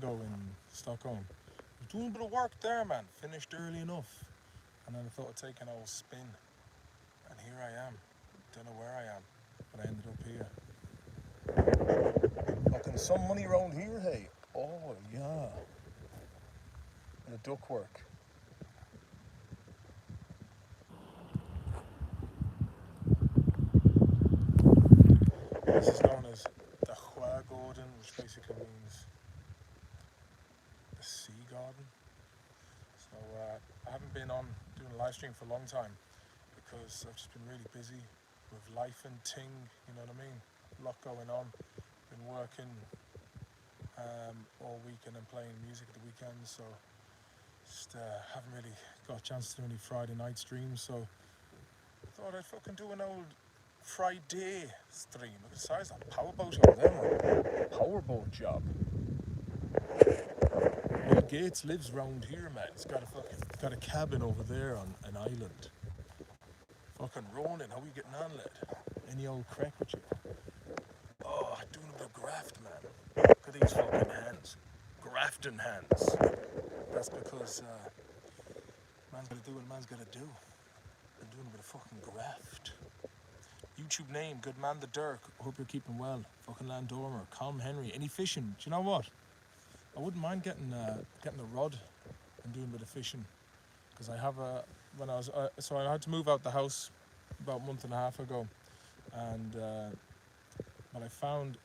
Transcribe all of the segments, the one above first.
ago in Stockholm. I was doing a bit of work there, man. Finished early enough. And then I thought I'd take an old spin. And here I am. Don't know where I am, but I ended up here. Looking some money around here, hey. Oh, yeah. The duckwork. This is known as the Garden, which basically means the sea garden. So I haven't been on doing a live stream for a long time because I've just been really busy with life and ting, you know what I mean? A lot going on. Been working all week and then playing music at the weekends, so just haven't really got a chance to do any Friday night streams, so I thought I'd fucking do an old Friday stream. Look at the size of that powerboat over there, man. Powerboat job. Bill Gates lives round here, man. He's got a cabin over there on an island. Fucking Ronan, how are you getting on, lad? Any old crack with you? Oh, doing a bit of graft, man. Look at these fucking hands. Grafting hands. That's because man's gotta do what man's gotta do. I'm doing a bit of fucking graft. YouTube name, Good Man the Dirk. Hope you're keeping well. Fucking Landormer, Calm Henry. Any fishing? Do you know what? I wouldn't mind getting a rod and doing a bit of fishing, because I have so I had to move out the house about a month and a half ago, and but I found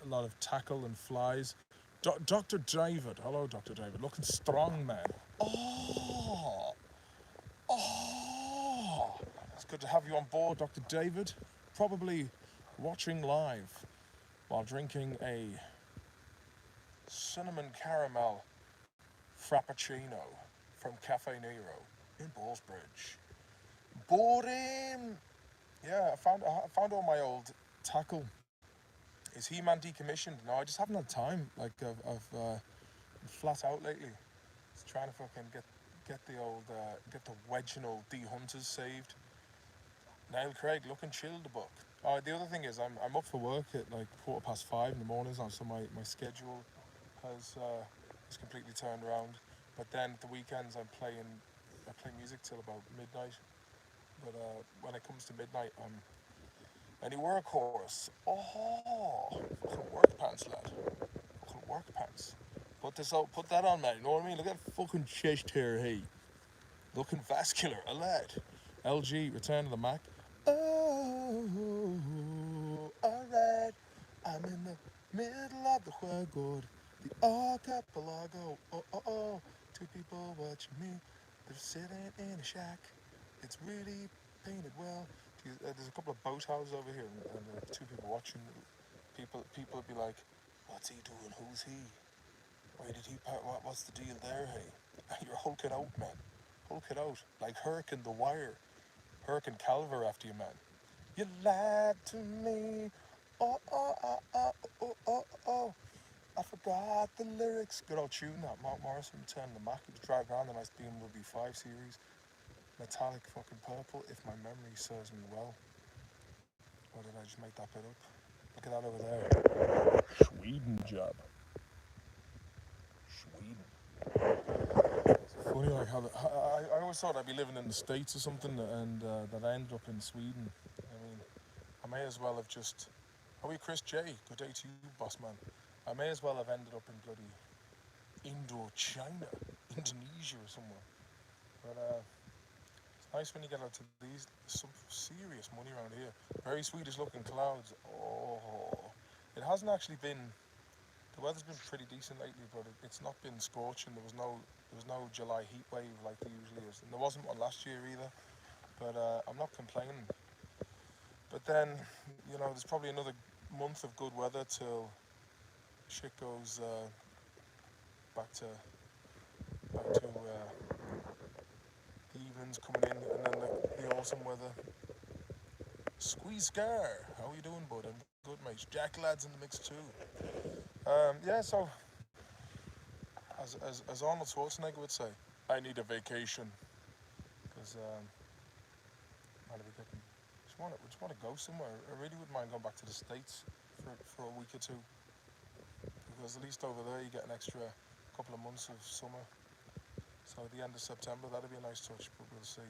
a lot of tackle and flies. Dr. David, hello Dr. David, looking strong, man. Oh, it's good to have you on board, Dr. David. Probably watching live while drinking a cinnamon caramel frappuccino from Cafe Nero in Ballsbridge. Boring. Yeah, I found all my old tackle. Is He-Man decommissioned? No, I just haven't had time. Like I've been flat out lately. Just trying to fucking get the old get the original D Hunters saved. Niall Craig looking chilled the book. The other thing is I'm up for work at like 5:15 in the mornings now, so my schedule has completely turned around. But then at the weekends I play music till about midnight. But when it comes to midnight, I'm any workhorse. Oh, fucking work pants, lad. Fucking work pants. Put that on, man. You know what I mean? Look at that fucking chest hair, hey. Looking vascular, a lad. LG, Return to the Mac. Oh, alright. I'm in the middle of the Huegod, the archipelago. Oh. Two people watching me. They're sitting in a shack. It's really painted well. There's a couple of boat houses over here, and two people watching. People would be like, "What's he doing? Who's he? Why did he? What's the deal there? Hey, you're hulking out, man. Hulk it out like Herc in The Wire. Herc and Calver after you, man. You lied to me. Oh. I forgot the lyrics. Good old tune that. Mark Morrison, Return to the Mac. It was dragged around the nice BMW 5 Series. Metallic fucking purple, if my memory serves me well. Or did I just make that bit up? Look at that over there. Sweden job. Sweden. It's funny, like how I always thought I'd be living in the States or something, and that I ended up in Sweden. I mean, I may as well have just. How are you, Chris J? Good day to you, boss man. I may as well have ended up in bloody Indochina, Indonesia or somewhere. But it's nice when you get out to these. There's some serious money around here. Very Swedish looking clouds. Oh, it hasn't actually been. The weather's been pretty decent lately, but it's not been scorching. There was no July heat wave like there usually is, and there wasn't one last year either. But I'm not complaining. But then, there's probably another month of good weather till shit goes back to the evenings coming in, and then the awesome weather. Squeeze Scar, how are you doing, bud? I'm good, mate. Jack Lad's in the mix too. So as Arnold Schwarzenegger would say, I need a vacation, because we just want to go somewhere. I really wouldn't mind going back to the States for a week or two, because at least over there you get an extra couple of months of summer. So at the end of September, that'd be a nice touch, but we'll see.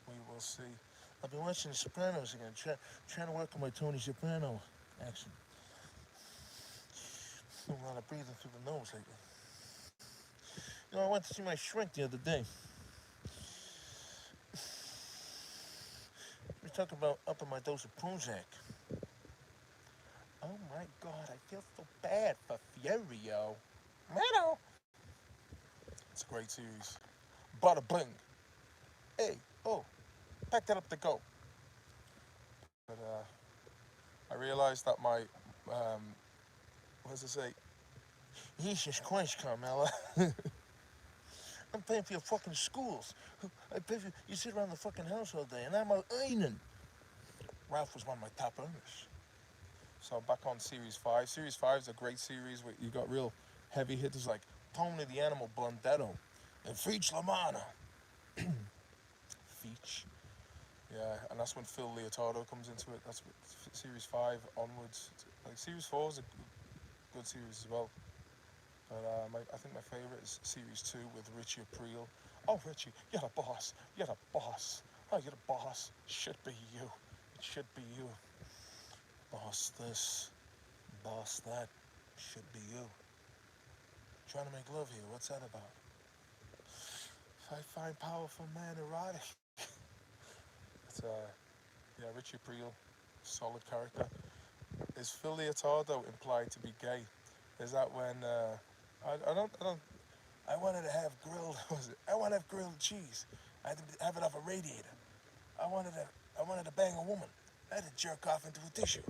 We will see. I've been watching The Sopranos again, trying to work on my Tony Soprano accent. A lot of breathing through the nose lately. You know, I went to see my shrink the other day. We were talking about upping my dose of Prozac. Oh my God, I feel so bad for Fiorio. Meadow. It's a great series. Bada bling. Hey, oh, pack that up to go. But I realized that my, what does it say? Jesus Christ, Carmela. I'm paying for your fucking schools. I pay for you sit around the fucking house all day and I'm out earning. Ralph was one of my top earners. So back on Series 5. Series 5 is a great series where you got real heavy hitters like Tony the Animal Blundetto and Feach Lamana. Feach. Yeah, and that's when Phil Leotardo comes into it. That's what, Series 5 onwards. Like Series 4 is a good series as well. But I think my favourite is Series 2 with Richie Aprile. Oh, Richie, you're the boss. You're the boss. Oh, you're the boss. Should be you. It should be you. Boss this. Boss that. Should be you. Trying to make love here. What's that about? I find powerful man erotic. It's, yeah, Richie Aprile. Solid character. Is Phil Leotardo implied to be gay? Is that when, I don't, I wanted to have grilled, I want to have grilled cheese. I had to have it off a radiator. I wanted to bang a woman. I had to jerk off into a tissue.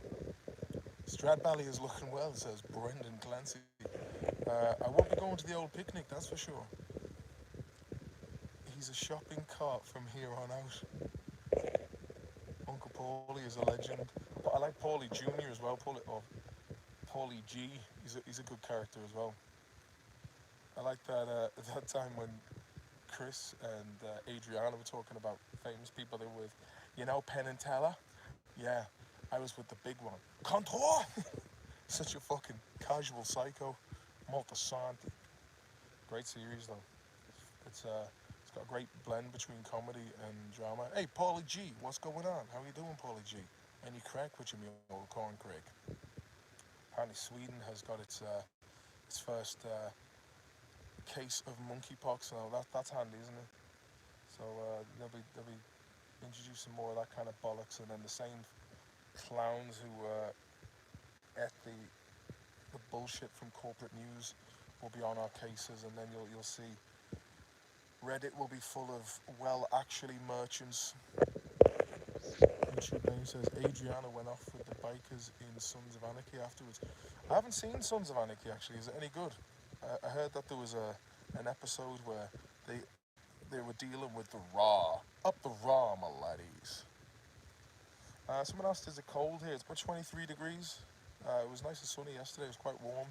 Stradbally is looking well, says Brendan Clancy. I won't be going to the old picnic, that's for sure. He's a shopping cart from here on out. Uncle Paulie is a legend. But I like Paulie Jr. as well, Paulie G. He's a good character as well. I like that time when Chris and Adriana were talking about famous people they were with. You know, Penn and Teller? Yeah, I was with the big one. Contour! Such a fucking casual psycho. Maltasanti. Great series though. It's got a great blend between comedy and drama. Hey, Paulie G, what's going on? How you doing, Paulie G? Any crack with you, me old corn crack? Apparently Sweden has got its first case of monkeypox. So that's handy, isn't it? So they'll be introducing more of that kind of bollocks, and then the same clowns who ate the bullshit from corporate news will be on our cases, and then you'll see Reddit will be full of actually merchants. YouTube name says Adriana went off with the bikers in Sons of Anarchy afterwards. I haven't seen Sons of Anarchy actually. Is it any good? I heard that there was an episode where they were dealing with the raw. Up the raw, my laddies. Someone asked, is it cold here? It's about 23 degrees. It was nice and sunny yesterday. It was quite warm.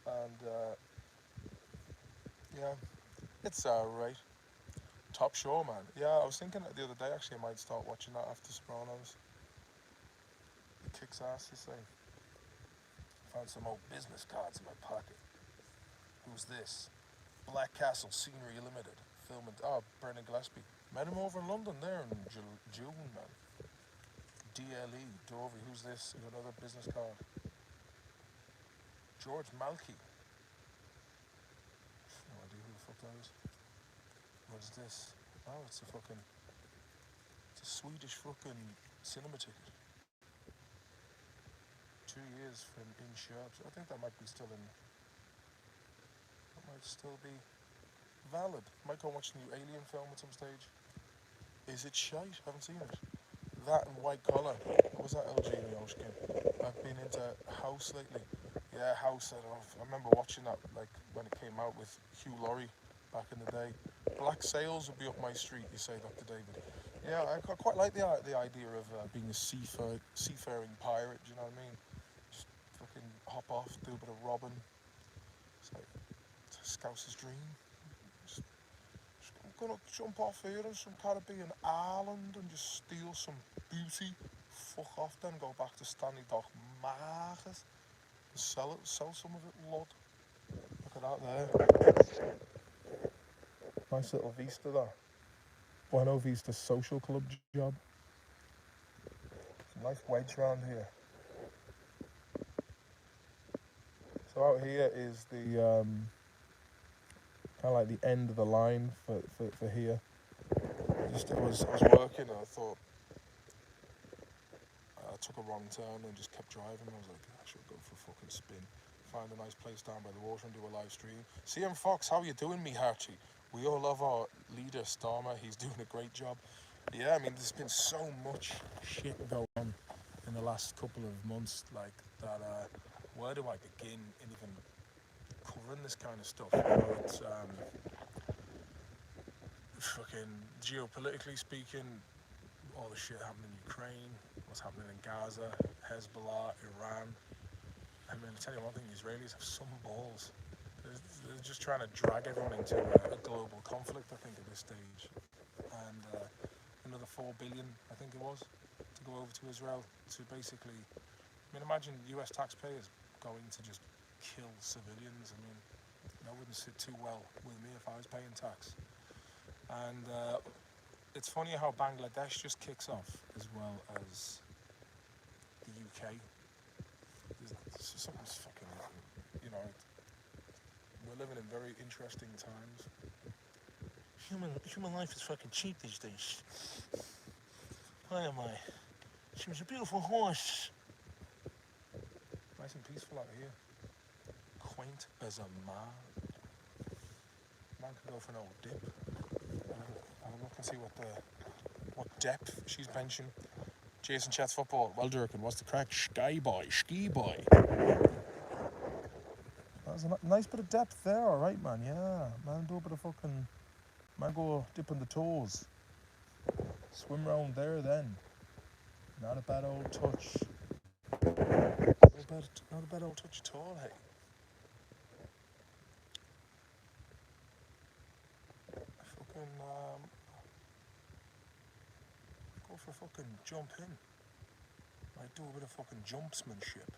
And yeah, it's alright. Top Show, man. Yeah, I was thinking the other day actually I might start watching that after Sopranos. It kicks ass, you say. Found some old business cards in my pocket. Who's this? Black Castle Scenery Limited. Filming. Oh, Brendan Gillespie. Met him over in London there in June, man. DLE, Dovey. Who's this? Another business card. George Malky. No idea who the fuck that is. What is this? Oh, it's a Swedish fucking cinema ticket. 2 years from in shops. I think that might still be valid. Might go watch the new Alien film at some stage. Is it shite? Haven't seen it. That and White Collar. What was that, LG Mioshkin? I've been into House lately. Yeah, House. I remember watching that like when it came out with Hugh Laurie back in the day. Black Sails would be up my street, you say, Dr. David. Yeah, I quite like the idea of being a seafaring pirate, do you know what I mean? Just fucking hop off, do a bit of robbing. It's like, it's a Scouser's dream. I'm gonna jump off here on some Caribbean island and just steal some booty. Fuck off then, go back to Stanley Dock Marcus. Sell some of it, Lord. Look at that there. Nice little vista there. Bueno Vista Social Club job. Some nice wedge around here. So out here is the kind of like the end of the line for here. I was working and I thought I took a wrong turn and just kept driving. I was like, I should go for a fucking spin. Find a nice place down by the water and do a live stream. CM Fox, how you doing, me hearty? We all love our leader, Starmer. He's doing a great job. Yeah, I mean, there's been so much shit going on in the last couple of months, like that. Where do I begin in even covering this kind of stuff? You know, it's fucking geopolitically speaking, all the shit happening in Ukraine, what's happening in Gaza, Hezbollah, Iran. I mean, I tell you one thing, the Israelis have some balls. They're just trying to drag everyone into a global conflict, I think, at this stage. And another 4 billion, I think it was, to go over to Israel to basically, I mean, imagine US taxpayers going to just kill civilians. I mean, that wouldn't sit too well with me if I was paying tax. And it's funny how Bangladesh just kicks off as well as the UK. Something's fucking, you know, we're living in very interesting times. Human life is fucking cheap these days. Why am I? She was a beautiful horse. Nice and peaceful out here. Quaint as a man. Man can go for an old dip. Have a look and see what depth she's benching. Jason chats football. Well, Durkin, what's the crack? Ski boy. That was a nice bit of depth there, all right, man. Yeah, man, do a bit of fucking, man, go dipping the toes. Swim round there, then. Not a bad old touch. Not a bad old touch at all, hey. Fucking go for a fucking jump in. Might do a bit of fucking jumpsmanship.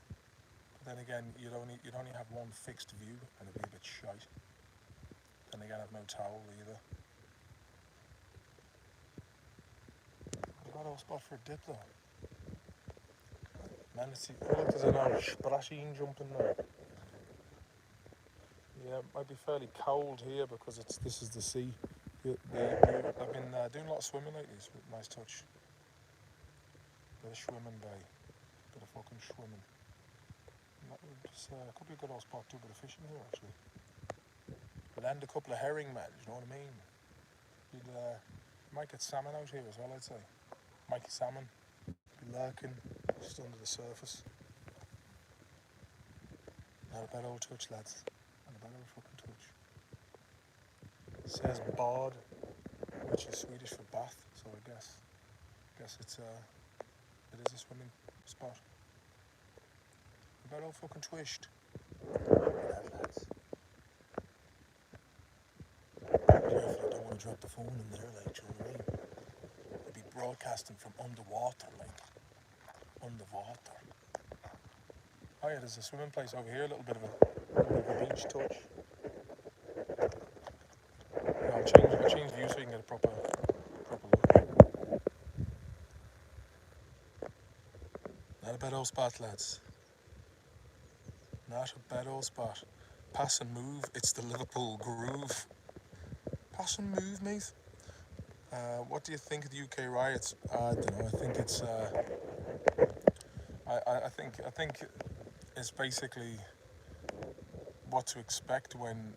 But then again, you'd only have one fixed view and it'd be a bit shite. Then again, I've no towel either. I've got a spot for a dip though. Man, let's see. Oh, look, there's another splashing jump in there. Yeah, it might be fairly cold here because this is the sea. I've been doing a lot of swimming lately. It's a nice touch. Bit of swimming, bay. Bit of fucking swimming. Could be a good old spot to do a bit of fishing here, actually. We'll land a couple of herring, man. You know what I mean? You'd might get salmon out here as well, I'd say. Mikey salmon. Be lurking just under the surface. Not a bad old touch, lads. Not a bad old fucking touch. It says bad, which is Swedish for bath, so I guess it is a swimming spot. A bad old fucking twished. Lads. Careful, I don't want to drop the phone in there, like, do you know what I mean? I'd be broadcasting from underwater, like. Underwater. Oh yeah, there's a swimming place over here, a little bit of a beach touch. Yeah, I'll change view so you can get a proper look. Not a bad old spot, lads. Not a bad old spot. Pass and move, it's the Liverpool groove. Pass and move, mate. What do you think of the UK riots? I don't know, I think it's I think it's basically what to expect when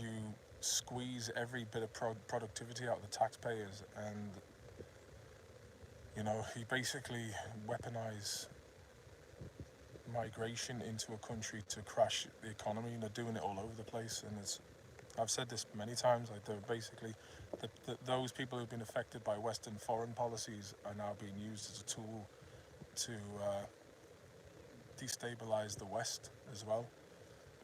you squeeze every bit of productivity out of the taxpayers, and you know, you basically weaponize migration into a country to crash the economy, and they're doing it all over the place. And I've said this many times, like, they're basically those people who've been affected by Western foreign policies are now being used as a tool to destabilize the West as well,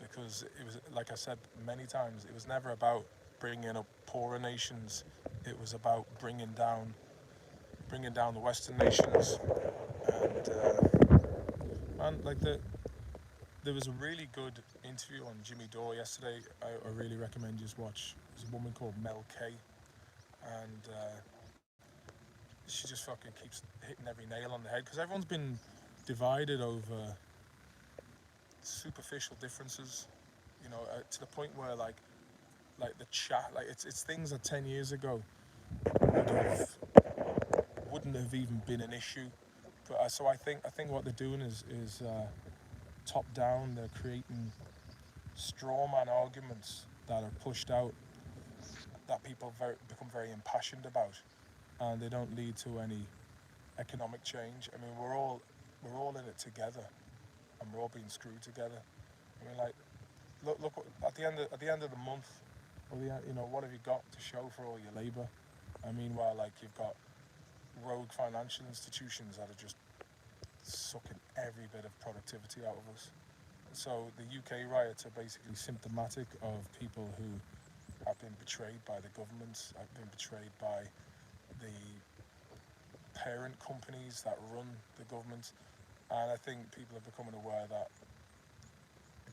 because it was, like I said many times, it was never about bringing up poorer nations. It was about bringing down the Western nations. And man, like, there was a really good interview on Jimmy Dore yesterday. I really recommend you just watch. There's a woman called Mel K, and she just fucking keeps hitting every nail on the head because everyone's been divided over superficial differences. To the point where like the chat, like it's things that 10 years ago would have wouldn't have even been an issue. But so I think what they're doing is top down. They're creating straw man arguments that are pushed out that people become very impassioned about, and they don't lead to any economic change. I mean, we're all in it together, and we're all being screwed together. I mean, like, look at the end of the month, or what have you got to show for all your labour? I mean, while like you've got rogue financial institutions that are just sucking every bit of productivity out of us. So the UK riots are basically symptomatic of people who have been betrayed by the government, have been betrayed by the parent companies that run the government, and I think people are becoming aware that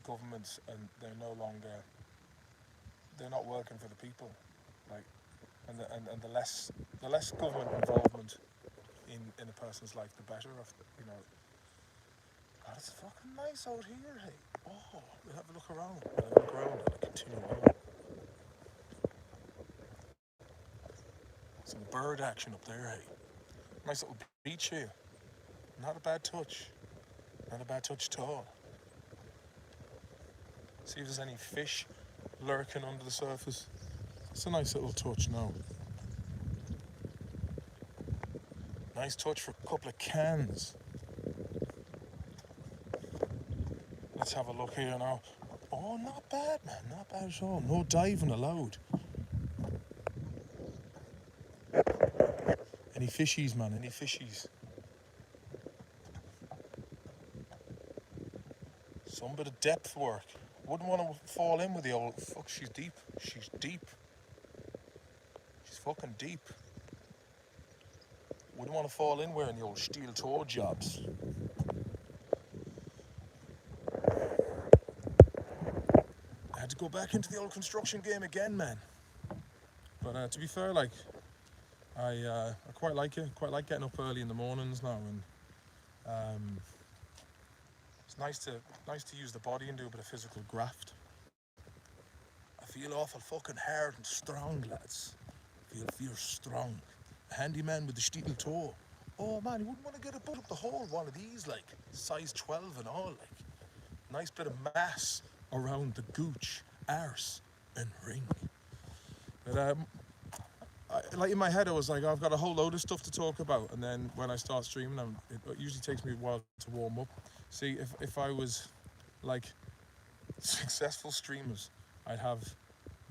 governments and they're not working for the people, like, and the less government involvement in a person's life, the better. God, it's fucking nice out here, hey. Oh, we'll have a look around. And continue on. Some bird action up there, hey. Nice little beach here. Not a bad touch. Not a bad touch at all. See if there's any fish lurking under the surface. It's a nice little touch now. Nice touch for a couple of cans. Let's have a look here now. Oh, not bad, man. Not bad at all. No diving allowed. Any fishies, man? Any fishies? Some bit of depth work. Wouldn't want to fall in with the old... Fuck, she's deep. She's deep. She's fucking deep. Wouldn't want to fall in wearing the old steel toe jobs. I had to go back into the old construction game again, man. But to be fair, like, I quite like it. Quite like getting up early in the mornings now, and it's nice to use the body and do a bit of physical graft. I feel awful fucking hard and strong, lads. Feel strong. A handyman with the steel toe. Oh man, you wouldn't want to get a butt up the hole, one of these, like size 12 and all, like nice bit of mass around the gooch, arse, and ring. But like in my head, I was like, I've got a whole load of stuff to talk about, and then when I start streaming, it usually takes me a while to warm up. See, if I was like successful streamers, I'd have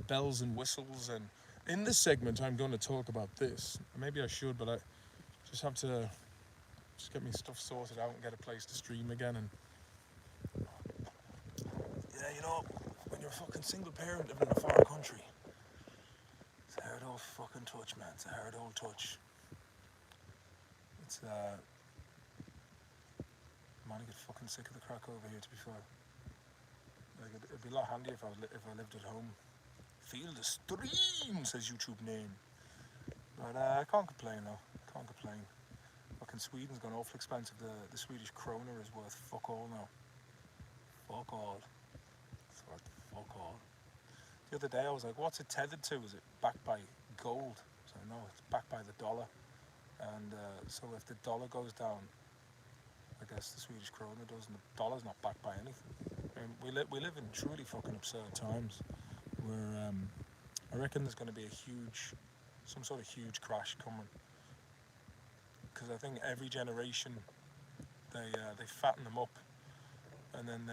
bells and whistles, and in this segment, I'm going to talk about this. Maybe I should, but I just have to just get me stuff sorted out and get a place to stream again. And yeah, when you're a fucking single parent living in a foreign country, it's a hard old fucking touch, man. It's a hard old touch. It's man, I get fucking sick of the crack over here, to be fair. Like, it'd be a lot handier if I lived at home. Feel the stream, says YouTube name. But I can't complain though. Can't complain. Fucking Sweden's gone awful expensive. The Swedish krona is worth fuck all now. Fuck all. It's worth fuck all. The other day I was like, what's it tethered to? Is it backed by gold? So no, it's backed by the dollar. And so if the dollar goes down, I guess the Swedish krona does, and the dollar's not backed by anything. I mean, we live in truly fucking absurd times. Where I reckon there's going to be some sort of huge crash coming, because I think every generation they fatten them up, and then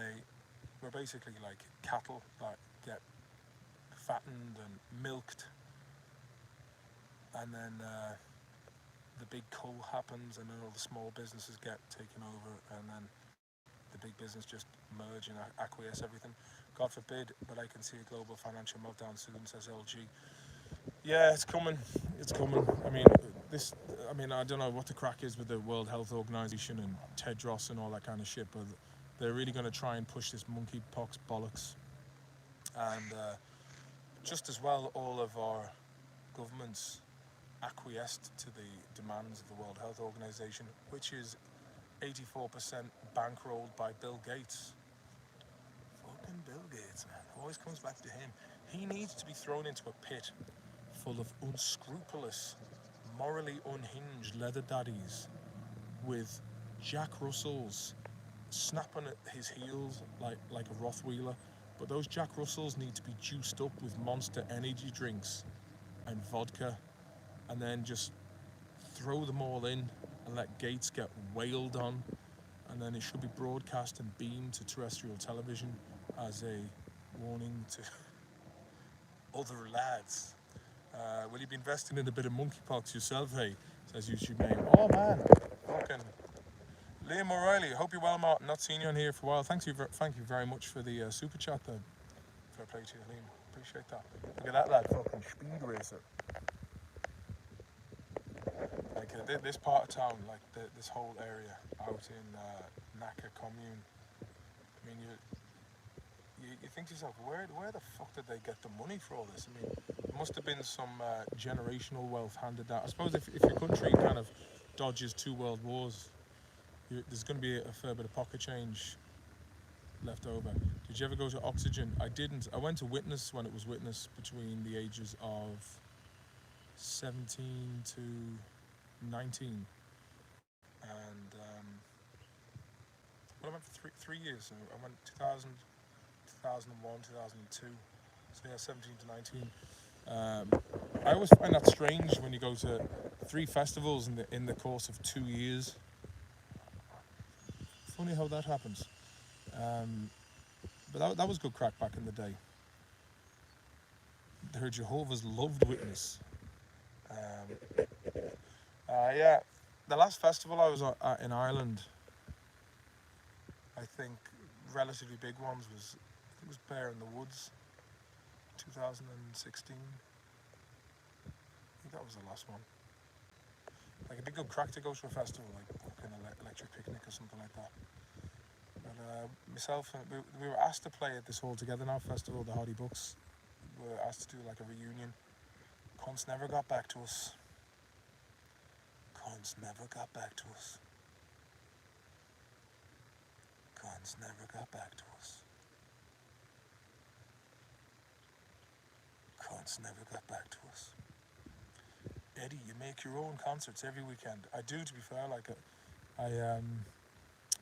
we're basically like cattle that get fattened and milked, and then the big cull happens, and then all the small businesses get taken over, and then the big business just merge and acquiesce everything. God forbid, but I can see a global financial meltdown soon, says LG. Yeah, it's coming. It's coming. I mean, I don't know what the crack is with the World Health Organization and Tedros and all that kind of shit, but They're really going to try and push this monkeypox bollocks. And just as well, all of our governments acquiesced to the demands of the World Health Organization, which is 84% bankrolled by Bill Gates. Fucking Bill Gates, man. It always comes back to him. He needs to be thrown into a pit full of unscrupulous, morally unhinged leather daddies with Jack Russells snapping at his heels like a Rottweiler. But those Jack Russells need to be juiced up with Monster energy drinks and vodka, and then just throw them all in and let Gates get wailed on, and then it should be broadcast and beamed to terrestrial television as a warning to other lads. Will you be investing in a bit of monkeypox yourself, hey? Says YouTube name. Oh man, fucking Liam O'Reilly. Hope you're well, Martin. Not seen you on here for a while. Thank you very much for the super chat, though. Fair play to you, Liam. Appreciate that. Look at that lad, fucking speed racer. Like this part of town, like this whole area out in Naka commune. I mean, you think to yourself, where the fuck did they get the money for all this? I mean, there must have been some generational wealth handed down. I suppose if your country kind of dodges 2 world wars, there's going to be a fair bit of pocket change left over. Did you ever go to Oxygen? I didn't. I went to Witness when it was Witness between the ages of 17 to 19. And well, I went for three years. I went 2000, 2001, 2002. So yeah, 17 to 19. I always find that strange when you go to 3 festivals in the course of 2 years. Funny how that happens. But that was good crack back in the day. I heard Jehovah's loved Witness. Yeah, the last festival I was at in Ireland, I think relatively big ones was Bear in the Woods, 2016. I think that was the last one. Like it'd be good crack to go to a festival, like fucking Electric Picnic or something like that. But myself, we were asked to play at this All Together Now festival, the Hardy Bucks. We were asked to do like a reunion. Cunts never got back to us. Cunts never got back to us. Cunts never got back to us. Cunts never got back to us. Eddie, you make your own concerts every weekend. I do, to be fair. Like,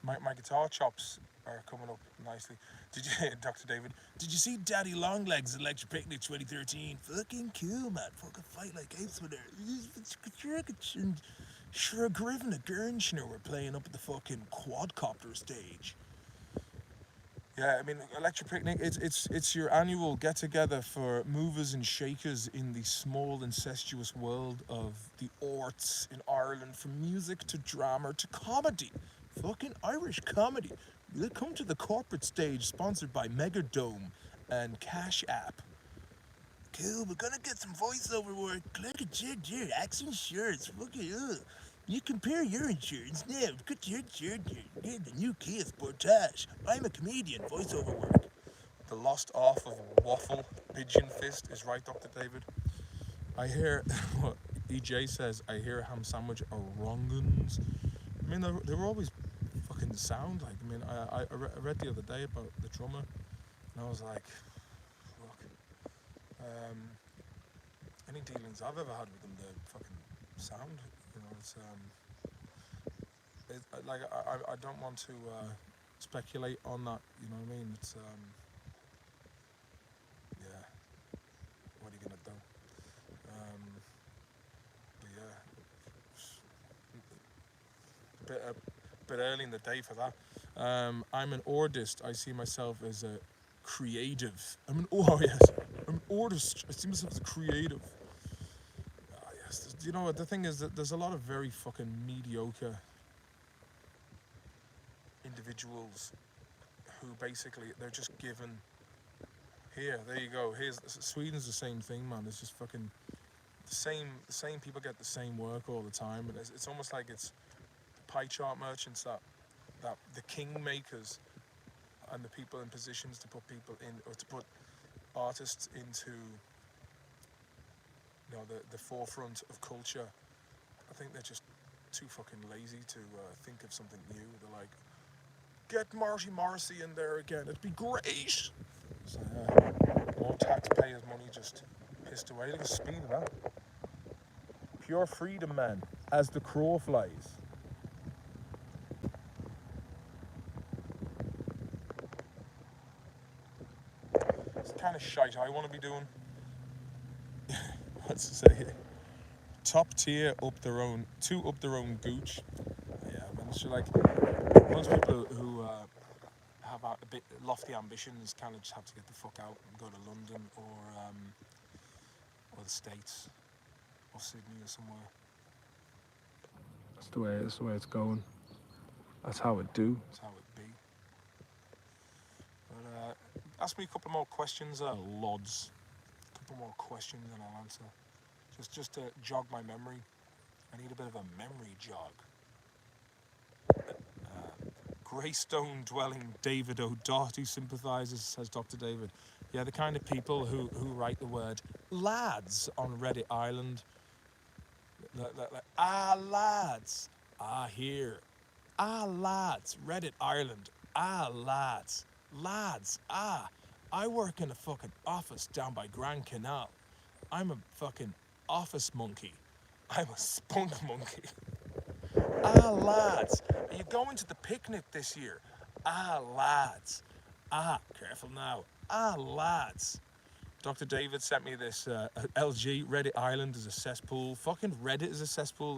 my guitar chops are coming up nicely. Did you, Dr. David? Did you see Daddy Longlegs Electric Picnic 2013? Fucking cool, man. Fucking fight like apes with her. Sure, Griffin and Gernschner were playing up at the fucking quadcopter stage. Yeah, I mean, Electric Picnic, it's your annual get-together for movers and shakers in the small, incestuous world of the arts in Ireland, from music to drama to comedy. Fucking Irish comedy. They come to the corporate stage, sponsored by Megadome and Cash App. Cool, we're gonna get some voiceover work. Look at your accent shirts. Fucking You compare your insurance now. Cut your insurance. Get the new Kia Sportage. I'm a comedian. Voiceover work. The lost off of Waffle Pigeon Fist is right, Dr. David. I hear what EJ says. I hear ham sandwich are wrong'uns. I mean, they were always fucking sound. Like, I mean, I read the other day about the drummer, and I was like, fuck. Any dealings I've ever had with them, they're fucking sound. You know, it's like I don't want to speculate on that. You know what I mean? It's yeah. What are you gonna do? But yeah, bit early in the day for that. I'm an artist. I see myself as a creative. I'm an artist. I see myself as a creative. Yes, you know what? The thing is that there's a lot of very fucking mediocre individuals who basically they're just given. Here, there you go. Sweden's the same thing, man. It's just fucking the same people get the same work all the time, and it's almost like it's pie chart merchants that the king makers and the people in positions to put people in, or to put artists into, the forefront of culture. I think they're just too fucking lazy to think of something new. They're like, get Marty Morrissey in there again, it'd be great. So more taxpayers' money just pissed away. Look at the speed of that. Pure freedom, man, as the crow flies. It's the kind of shite I want to be doing. What's to say here? Top tier up their own gooch. Yeah, I mean, it's like most people who have a bit lofty ambitions kind of just have to get the fuck out and go to London or the States or Sydney or somewhere. That's the way it's going. That's how it do. That's how it be. But ask me a couple more questions, lods. A couple more questions and I'll answer. Just to jog my memory. I need a bit of a memory jog. Greystone dwelling David O'Doherty sympathises, says Dr. David. Yeah, the kind of people who write the word lads on Reddit Island. Like, lads, here. Lads, Reddit Ireland. Lads, I work in a fucking office down by Grand Canal. I'm a fucking office monkey. I'm a spunk monkey. Lads, are you going to the picnic this year? Lads. Careful now. Lads. Dr. David sent me this LG. Reddit Island is a cesspool. Fucking Reddit is a cesspool.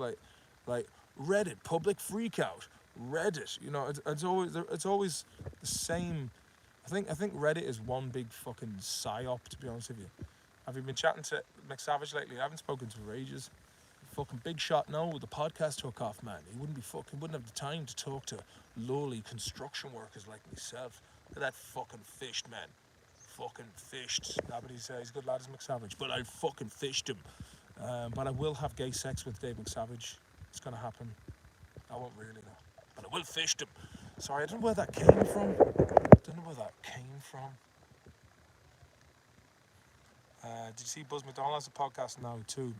Like Reddit, public freakout. Reddit, it's always the same. I think Reddit is one big fucking psyop, to be honest with you. Have you been chatting to McSavage lately? I haven't spoken to him for ages. Fucking big shot now. The podcast took off, man. He wouldn't have the time to talk to lowly construction workers like myself. Look at that fucking fished, man. Fucking fished. But he's a good lad as McSavage. But I fucking fished him. But I will have gay sex with Dave McSavage. It's gonna happen. I won't really know. But I will fish him. Sorry, I don't know where that came from. Did you see Buzz McDonald has a podcast now too?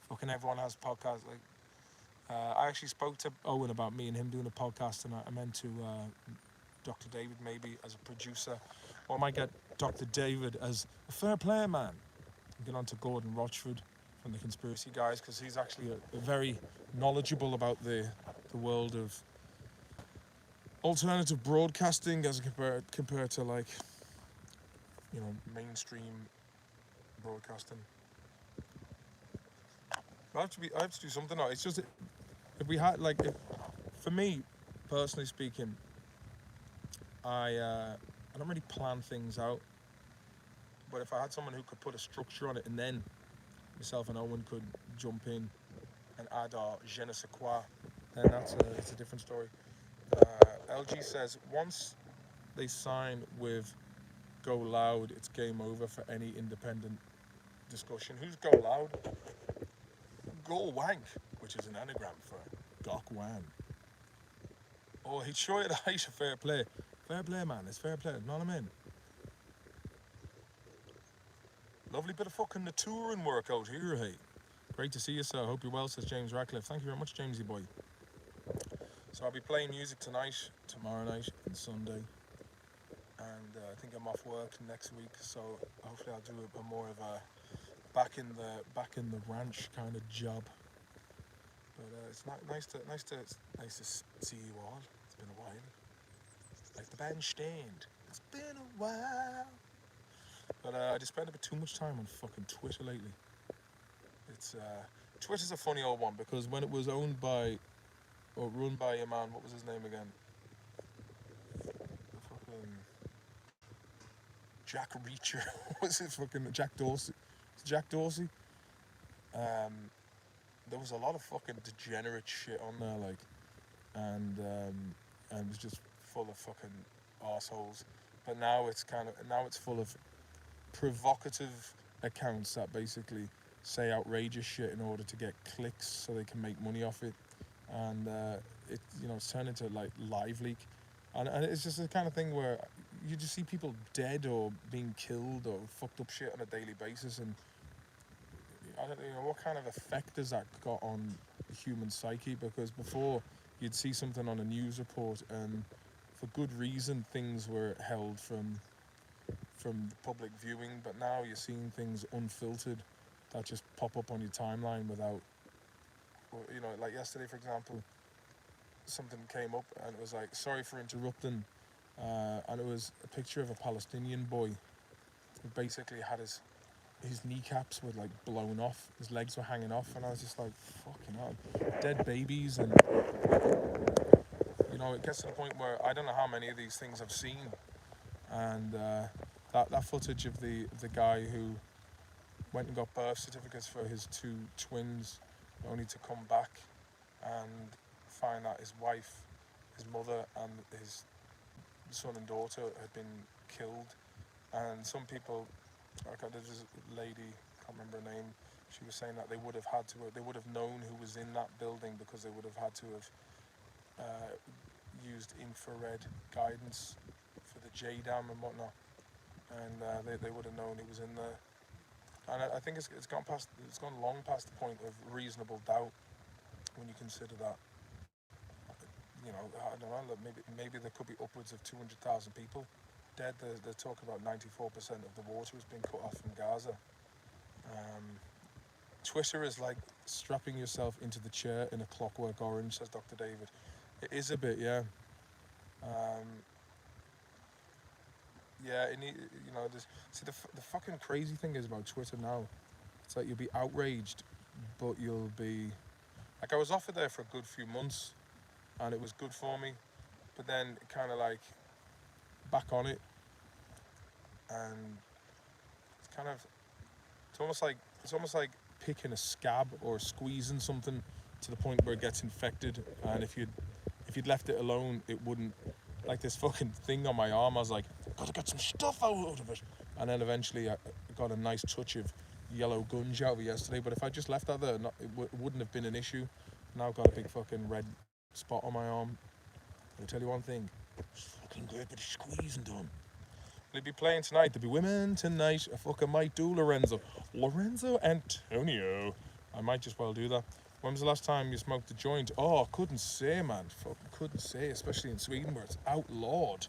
Fucking everyone has podcasts. I actually spoke to Owen about me and him doing a podcast, and I meant to Dr. David maybe as a producer, or I might get Dr. David as a fair play man. And get on to Gordon Rochford from the Conspiracy Guys, because he's actually a very knowledgeable about the world of alternative broadcasting as compared to mainstream broadcasting. I have to do something now. It's just if we had for me personally speaking, I don't really plan things out. But if I had someone who could put a structure on it, and then myself and Owen could jump in and add our je ne sais quoi, then it's a different story. LG says once they sign with Go Loud, it's game over for any independent discussion. Who's Go Loud? Go Wank, which is an anagram for Gok Wan. Oh, he'd show you the height of fair play. Fair play, man. It's fair play. Know what I mean? Lovely bit of fucking the touring work out here, hey. Great to see you, sir. Hope you're well, says James Radcliffe. Thank you very much, Jamesy boy. So I'll be playing music tonight, tomorrow night, and Sunday. And I think I'm off work next week, so hopefully I'll do a more of a back in the ranch kind of job. But it's nice to see you all. It's been a while. Like the bandstand. It's been a while. But I just spend a bit too much time on fucking Twitter lately. It's Twitter's a funny old one, because when it was owned by or run by a man, what was his name again? Fucking Jack Reacher. Was it fucking Jack Dorsey? Jack Dorsey? There was a lot of fucking degenerate shit on there, and it was just full of fucking arseholes. But now it's full of provocative accounts that basically say outrageous shit in order to get clicks so they can make money off it. And it's turned into live leak, and it's just the kind of thing where you just see people dead or being killed or fucked up shit on a daily basis, and I don't know what kind of effect has that got on the human psyche? Because before you'd see something on a news report, and for good reason things were held from the public viewing, but now you're seeing things unfiltered that just pop up on your timeline without, like yesterday, for example, something came up and it was like, sorry for interrupting, and it was a picture of a Palestinian boy who basically had his kneecaps were like blown off, his legs were hanging off, and I was just like, fucking hell, dead babies, and it gets to the point where I don't know how many of these things I've seen, and that footage of the guy who went and got birth certificates for his two twins, only to come back and find that his wife, his mother, and his son and daughter had been killed. And some people, there's this lady, can't remember her name, she was saying that they would have known who was in that building because they would have had to have used infrared guidance for the J dam and whatnot, and they would have known he was in there. And I think it's gone long past the point of reasonable doubt when you consider that. I don't know. Maybe there could be upwards of 200,000 people dead. They're talking about 94% of the water has been cut off from Gaza. Twitter is like strapping yourself into the chair in a Clockwork Orange, says Dr. David. It is a bit, yeah. Yeah, see, the fucking crazy thing is about Twitter now. It's like you'll be outraged, but you'll be... Like, I was off it there for a good few months, and it was good for me, but then kind of like back on it, and it's almost like picking a scab or squeezing something to the point where it gets infected, and if you'd left it alone, it wouldn't. Like this fucking thing on my arm, I was like, gotta get some stuff out of it, and then eventually I got a nice touch of yellow gunge out of it yesterday. But if I just left that there, it wouldn't have been an issue. Now I've got a big fucking red spot on my arm. I'll tell you one thing, it's fucking great bit of squeezing done. They'll be playing tonight. There'll be women tonight. I fucking might do Lorenzo Antonio. I might just well do that. When was the last time you smoked a joint? Oh, couldn't say, man. Fucking couldn't say, especially in Sweden where it's outlawed.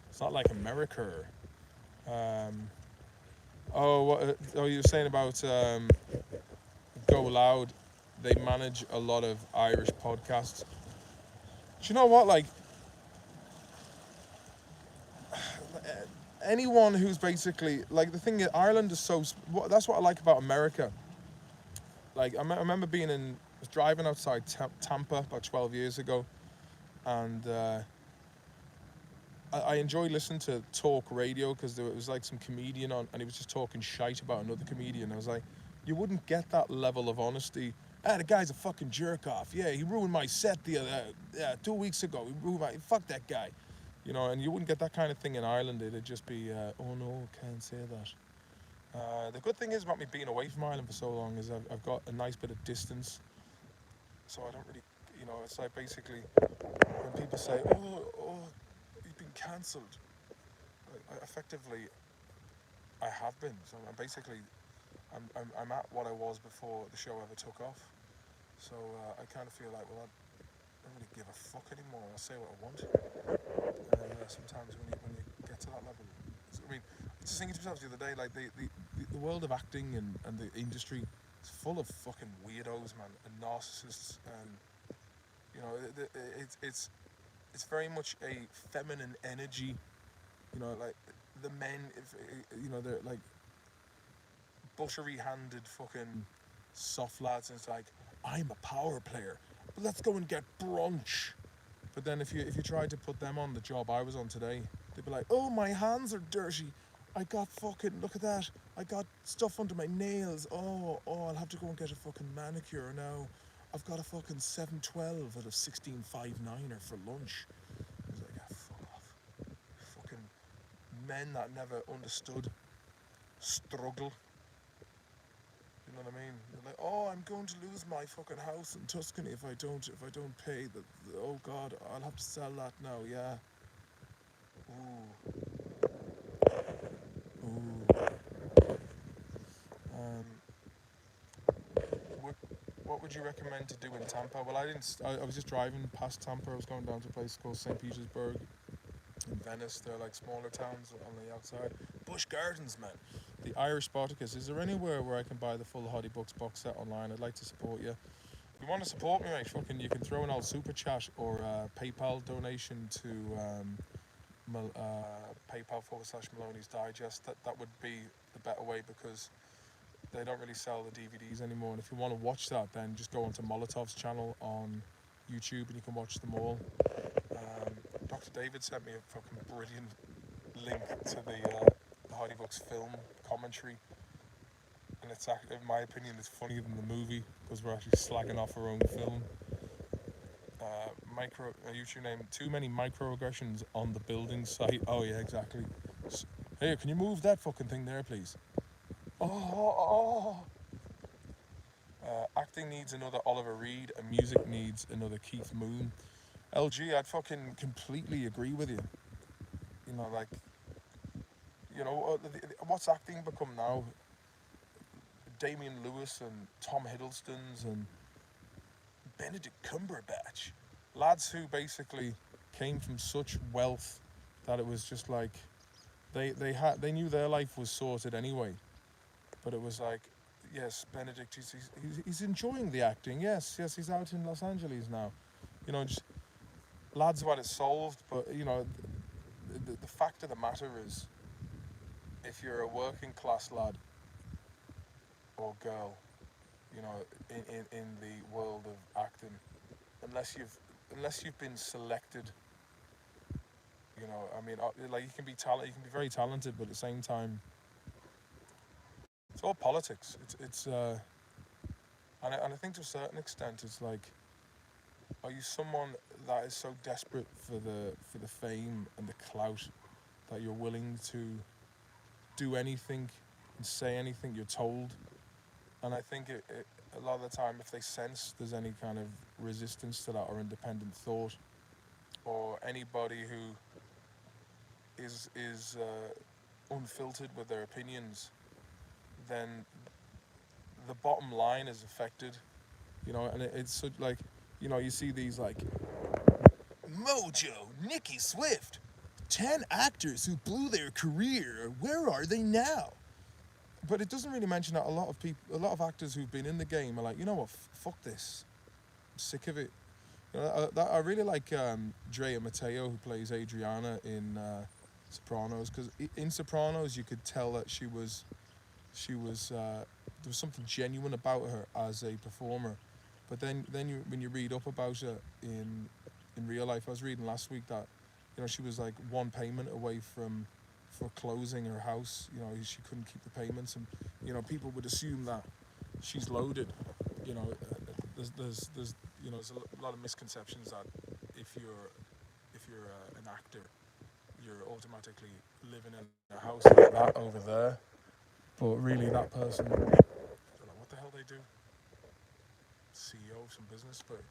It's not like America. You were saying about Go Loud. They manage a lot of Irish podcasts. Do you know what? Like, anyone who's basically... Like, the thing is, Ireland is so... That's what I like about America. Like, I remember I was driving outside Tampa about 12 years ago, and I enjoyed listening to talk radio because there was like some comedian on, and he was just talking shite about another comedian. I was like, you wouldn't get that level of honesty. The guy's a fucking jerk off. Yeah, he ruined my set 2 weeks ago. Fuck that guy. And you wouldn't get that kind of thing in Ireland. It'd just be, oh no, can't say that. The good thing is about me being away from Ireland for so long is I've got a nice bit of distance, so I don't really, it's like basically when people say, oh, you've been cancelled, effectively, I have been. So I'm at what I was before the show ever took off. So I kind of feel like, well, I don't really give a fuck anymore. I'll say what I want. Sometimes when you get to that level, I mean, I was just thinking to myself the other day, like the world of acting and the industry is full of fucking weirdos, man, and narcissists, and it's very much a feminine energy. Like the men, they're like buttery-handed fucking soft lads, and it's like, I'm a power player, but let's go and get brunch. But then if you tried to put them on the job I was on today, they'd be like, oh, my hands are dirty. I got fucking, look at that. I got stuff under my nails. Oh, I'll have to go and get a fucking manicure now. I've got a fucking 712 at a 16.59er for lunch. I was like, fuck off. Fucking men that never understood struggle. You know what I mean? They're like, oh, I'm going to lose my fucking house in Tuscany if I don't pay the oh God, I'll have to sell that now, yeah. Ooh. would you recommend to do in Tampa? Well, I didn't. I was just driving past Tampa. I was going down to a place called St. Petersburg in Venice. They're like smaller towns on the outside. Busch Gardens, man. The Irish Spartacus. Is there anywhere where I can buy the full Hoddy Books box set online? I'd like to support you. If you want to support me, mate, fucking, you can throw an old super chat or PayPal donation to PayPal/Maloneys Digest. That would be the better way because they don't really sell the DVDs anymore. And if you want to watch that, then just go onto Molotov's channel on YouTube and you can watch them all. Dr. David sent me a fucking brilliant link to the Hardy Books film commentary. And it's actually, in my opinion, it's funnier than the movie because we're actually slagging off our own film. YouTube name, too many microaggressions on the building site. Oh yeah, exactly. Hey, can you move that fucking thing there, please? Oh. Acting needs another Oliver Reed, and music needs another Keith Moon. LG, I'd fucking completely agree with you. You know, like, what's acting become now? Damian Lewis and Tom Hiddleston's and Benedict Cumberbatch. Lads who basically came from such wealth that it was just like they knew their life was sorted anyway. But it was like, yes, Benedict, he's enjoying the acting. Yes, he's out in Los Angeles now. Just lads who had it solved. But the fact of the matter is, if you're a working class lad or girl, in the world of acting, unless you've been selected, like you can be very talented, but at the same time, it's all politics. And I think to a certain extent, it's like, are you someone that is so desperate for the fame and the clout that you're willing to do anything and say anything you're told? And I think a lot of the time, if they sense there's any kind of resistance to that or independent thought, or anybody who is unfiltered with their opinions, then the bottom line is affected. And it's so, like, you see these like Mojo, Nicki Swift, 10 actors who blew their career. Where are they now? But it doesn't really mention that a lot of actors who've been in the game are like, you know what, fuck this, I'm sick of it. I really like Drea Mateo, who plays Adriana in Sopranos, because in Sopranos you could tell that she was there was something genuine about her as a performer. But then when you read up about her in real life, I was reading last week that she was like one payment away for closing her house. She couldn't keep the payments, and people would assume that she's loaded. There's a lot of misconceptions that if you're an actor, you're automatically living in a house like that over there. But really, that person, I don't know what the hell they do. CEO of some business, but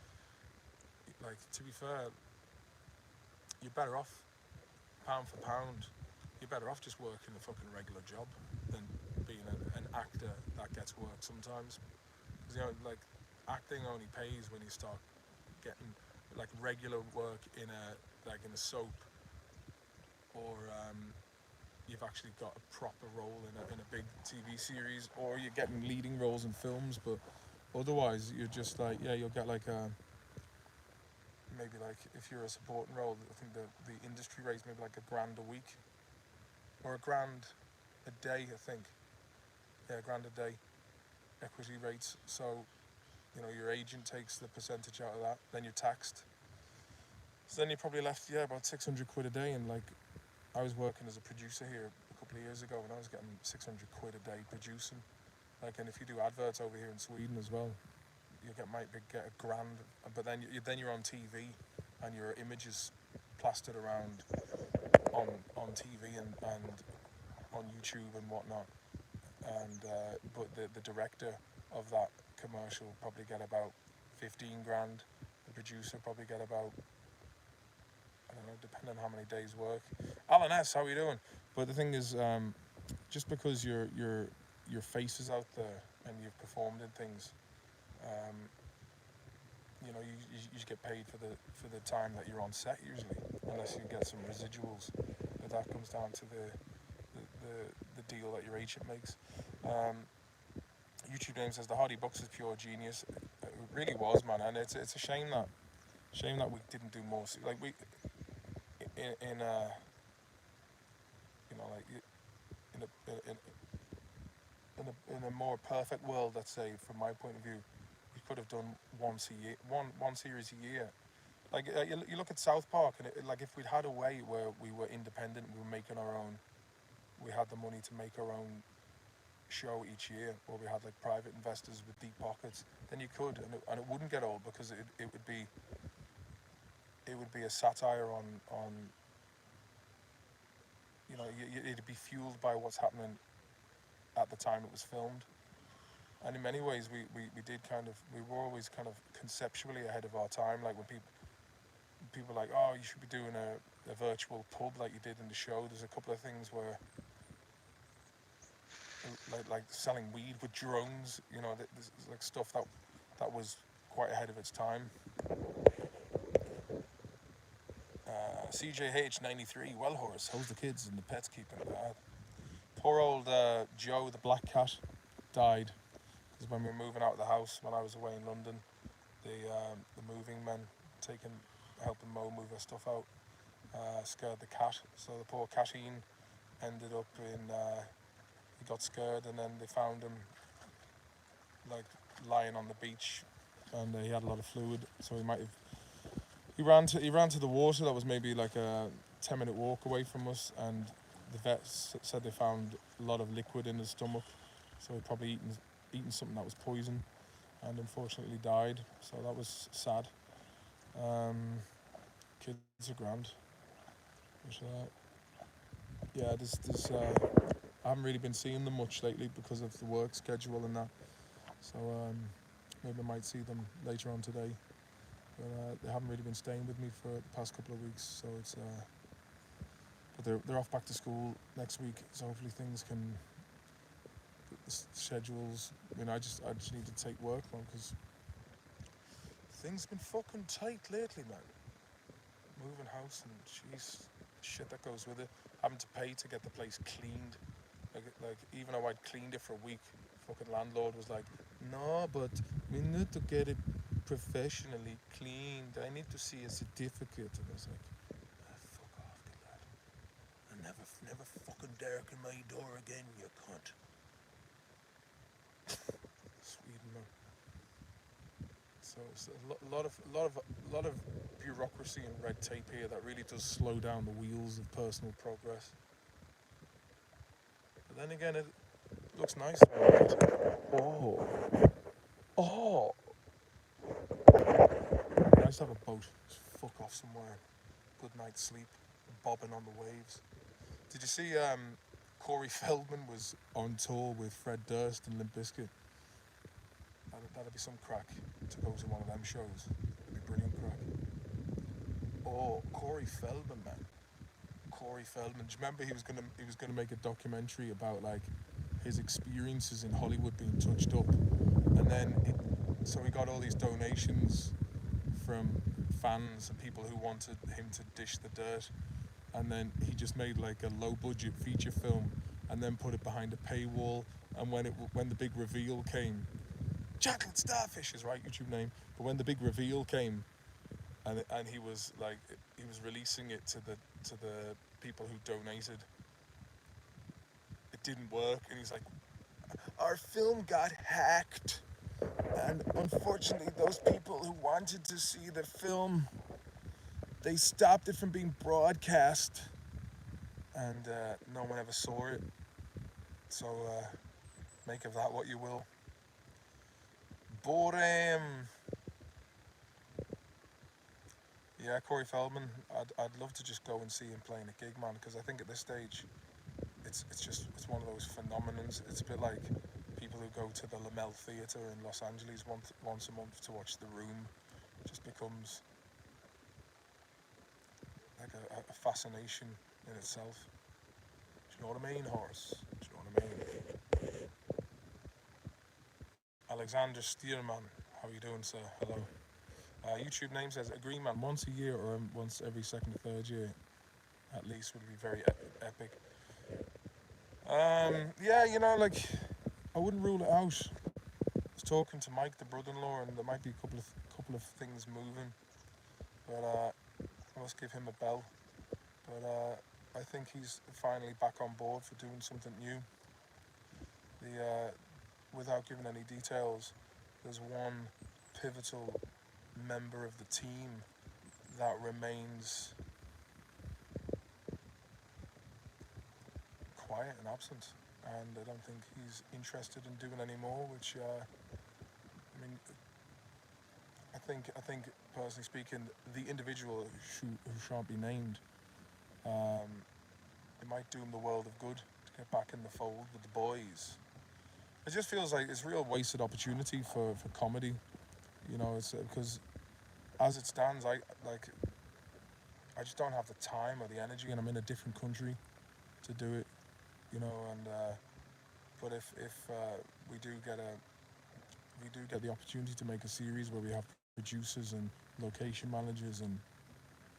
like, to be fair, you're better off pound for pound. You're better off just working a fucking regular job than being an actor that gets work sometimes. Because like, acting only pays when you start getting like regular work in a soap, or you've actually got a proper role in a big TV series, or you're getting leading roles in films. But otherwise, you're just like, you'll get like maybe like, if you're a supporting role, I think the industry rates maybe like $1,000 a week, or $1,000 a day, I think. Yeah, $1,000 a day equity rates. So your agent takes the percentage out of that, then you're taxed. So then you're probably left, about £600 a day. And like, I was working as a producer here a couple of years ago, and I was getting £600 a day producing. Like, and if you do adverts over here in Sweden as well, you might get $1,000. But then you're on TV, and your image is plastered around on TV and on YouTube and whatnot. And but the director of that commercial probably get about $15,000. The producer probably get about, I don't know, depending on how many days work. Alan S, how are you doing? But the thing is, just because your face is out there and you've performed in things, you just get paid for the time that you're on set usually, unless you get some residuals. But that comes down to the deal that your agent makes. Um, YouTube name says the Hardy Bucks is pure genius. It really was, man, and it's a shame that we didn't do more. Like we in like in a more perfect world, let's say, from my point of view, we could have done once a year, one series a year. Like you look at South Park, and like if we'd had a way where we were independent, we were making our own, we had the money to make our own show each year, or we had like private investors with deep pockets, then you could, and it wouldn't get old because it would be a satire on it'd be fueled by what's happening at the time it was filmed. And in many ways, we did we were always kind of conceptually ahead of our time. Like when people were like, oh, you should be doing a virtual pub like you did in the show. There's a couple of things where like selling weed with drones. There's like stuff that was quite ahead of its time. CJH93, well horse, how's the kids and the pets keeping? Poor old Joe, the black cat, died because when we were moving out of the house when I was away in London, the moving men helping Mo move her stuff out scared the cat. So the poor catine ended up in he got scared, and then they found him like lying on the beach, and he had a lot of fluid, so he ran to the water that was maybe like a 10-minute walk away from us, and the vets said they found a lot of liquid in his stomach, so he'd probably eaten something that was poison, and unfortunately died. So that was sad. Kids are grand. But, yeah, I haven't really been seeing them much lately because of the work schedule and that. So maybe I might see them later on today. But they haven't really been staying with me for the past couple of weeks. So it's but they're off back to school next week. So hopefully things can schedules. I just need to take work on because things been fucking tight lately, man. Moving house and jeez, shit that goes with it. Having to pay to get the place cleaned. Like even though I'd cleaned it for a week, fucking landlord was like, no, but we need to get it professionally cleaned. I need to see a certificate. And I was like, fuck off, good lad. And never fucking darken my door again, you cunt. Sweden, man. So it's a lot of bureaucracy and red tape here that really does slow down the wheels of personal progress. But then again, it looks nice. Oh, oh! Nice to have a boat. Just fuck off somewhere. Good night's sleep, bobbing on the waves. Did you see Corey Feldman was on tour with Fred Durst and Limp Bizkit? That'd be some crack to go to one of them shows. It'd be brilliant crack. Oh, Corey Feldman, man. Corey Feldman. Do you remember he was gonna make a documentary about like his experiences in Hollywood being touched up, and then so he got all these donations from fans and people who wanted him to dish the dirt, and then he just made like a low budget feature film and then put it behind a paywall, and when the big reveal came, Chocolate Starfish is right YouTube name, but when the big reveal came and he was releasing it to the people who donated, it didn't work, and he's like, our film got hacked, and unfortunately those people who wanted to see the film, they stopped it from being broadcast, and no one ever saw it. So make of that what you will. But yeah, Corey Feldman, I'd love to just go and see him playing a gig, man, because I think at this stage it's one of those phenomenons. It's a bit like people who go to the Lamel Theatre in Los Angeles once a month to watch The Room. It just becomes like a fascination in itself. Do you know what I mean, Horace? Do you know what I mean? Alexander Steelman, how are you doing, sir? Hello. YouTube name says Agree Man. Once a year or once every second or third year, at least, would be very epic. Yeah, like I wouldn't rule it out. I was talking to Mike, the brother-in-law, and there might be a couple of things moving, but I must give him a bell. But I think he's finally back on board for doing something new. The Without giving any details, there's one pivotal member of the team that remains quiet and absent, and I don't think he's interested in doing any more. Which I mean, I think personally speaking, the individual who shan't be named, um, it might do him the world of good to get back in the fold with the boys. It just feels like it's a real wasted opportunity for comedy. It's because as it stands, I just don't have the time or the energy, and I'm in a different country to do it. And but if we do get the opportunity to make a series where we have producers and location managers and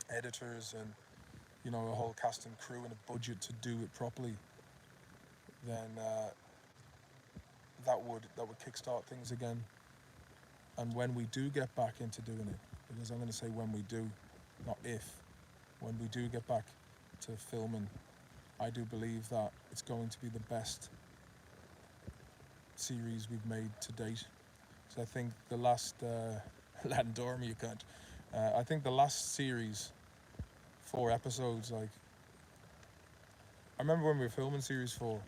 editors and a whole cast and crew and a budget to do it properly, then that would kickstart things again. And when we do get back into doing it, because I'm going to say when we do, not if, when we do get back to filming, I do believe that it's going to be the best series we've made to date. So I think the last Latin Dormy, you can't. I think the last series, 4 episodes, like I remember when we were filming series 4,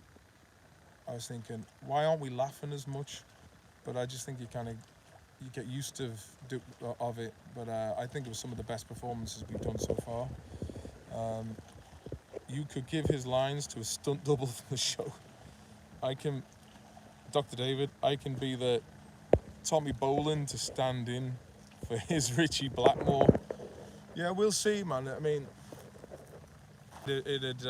I was thinking, why aren't we laughing as much? But I just think you get used of it. But I think it was some of the best performances we've done so far. You could give his lines to a stunt double for the show. Dr. David, I can be the Tommy Bolin to stand in for his Richie Blackmore. Yeah, we'll see, man. I mean, it'd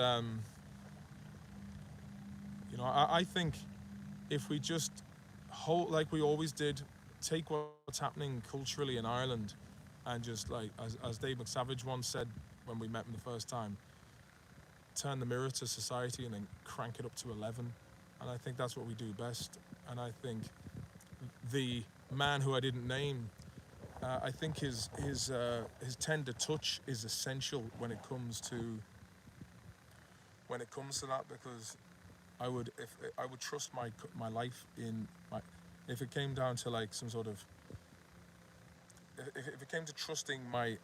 I think if we just hold like we always did, take what's happening culturally in Ireland, and just like as Dave McSavage once said when we met him the first time, turn the mirror to society and then crank it up to 11. And I think that's what we do best. And I think the man who I didn't name, I think his tender touch is essential when it comes to that, because I would trust my life in my, if it came down to like some sort of, if it came to trusting my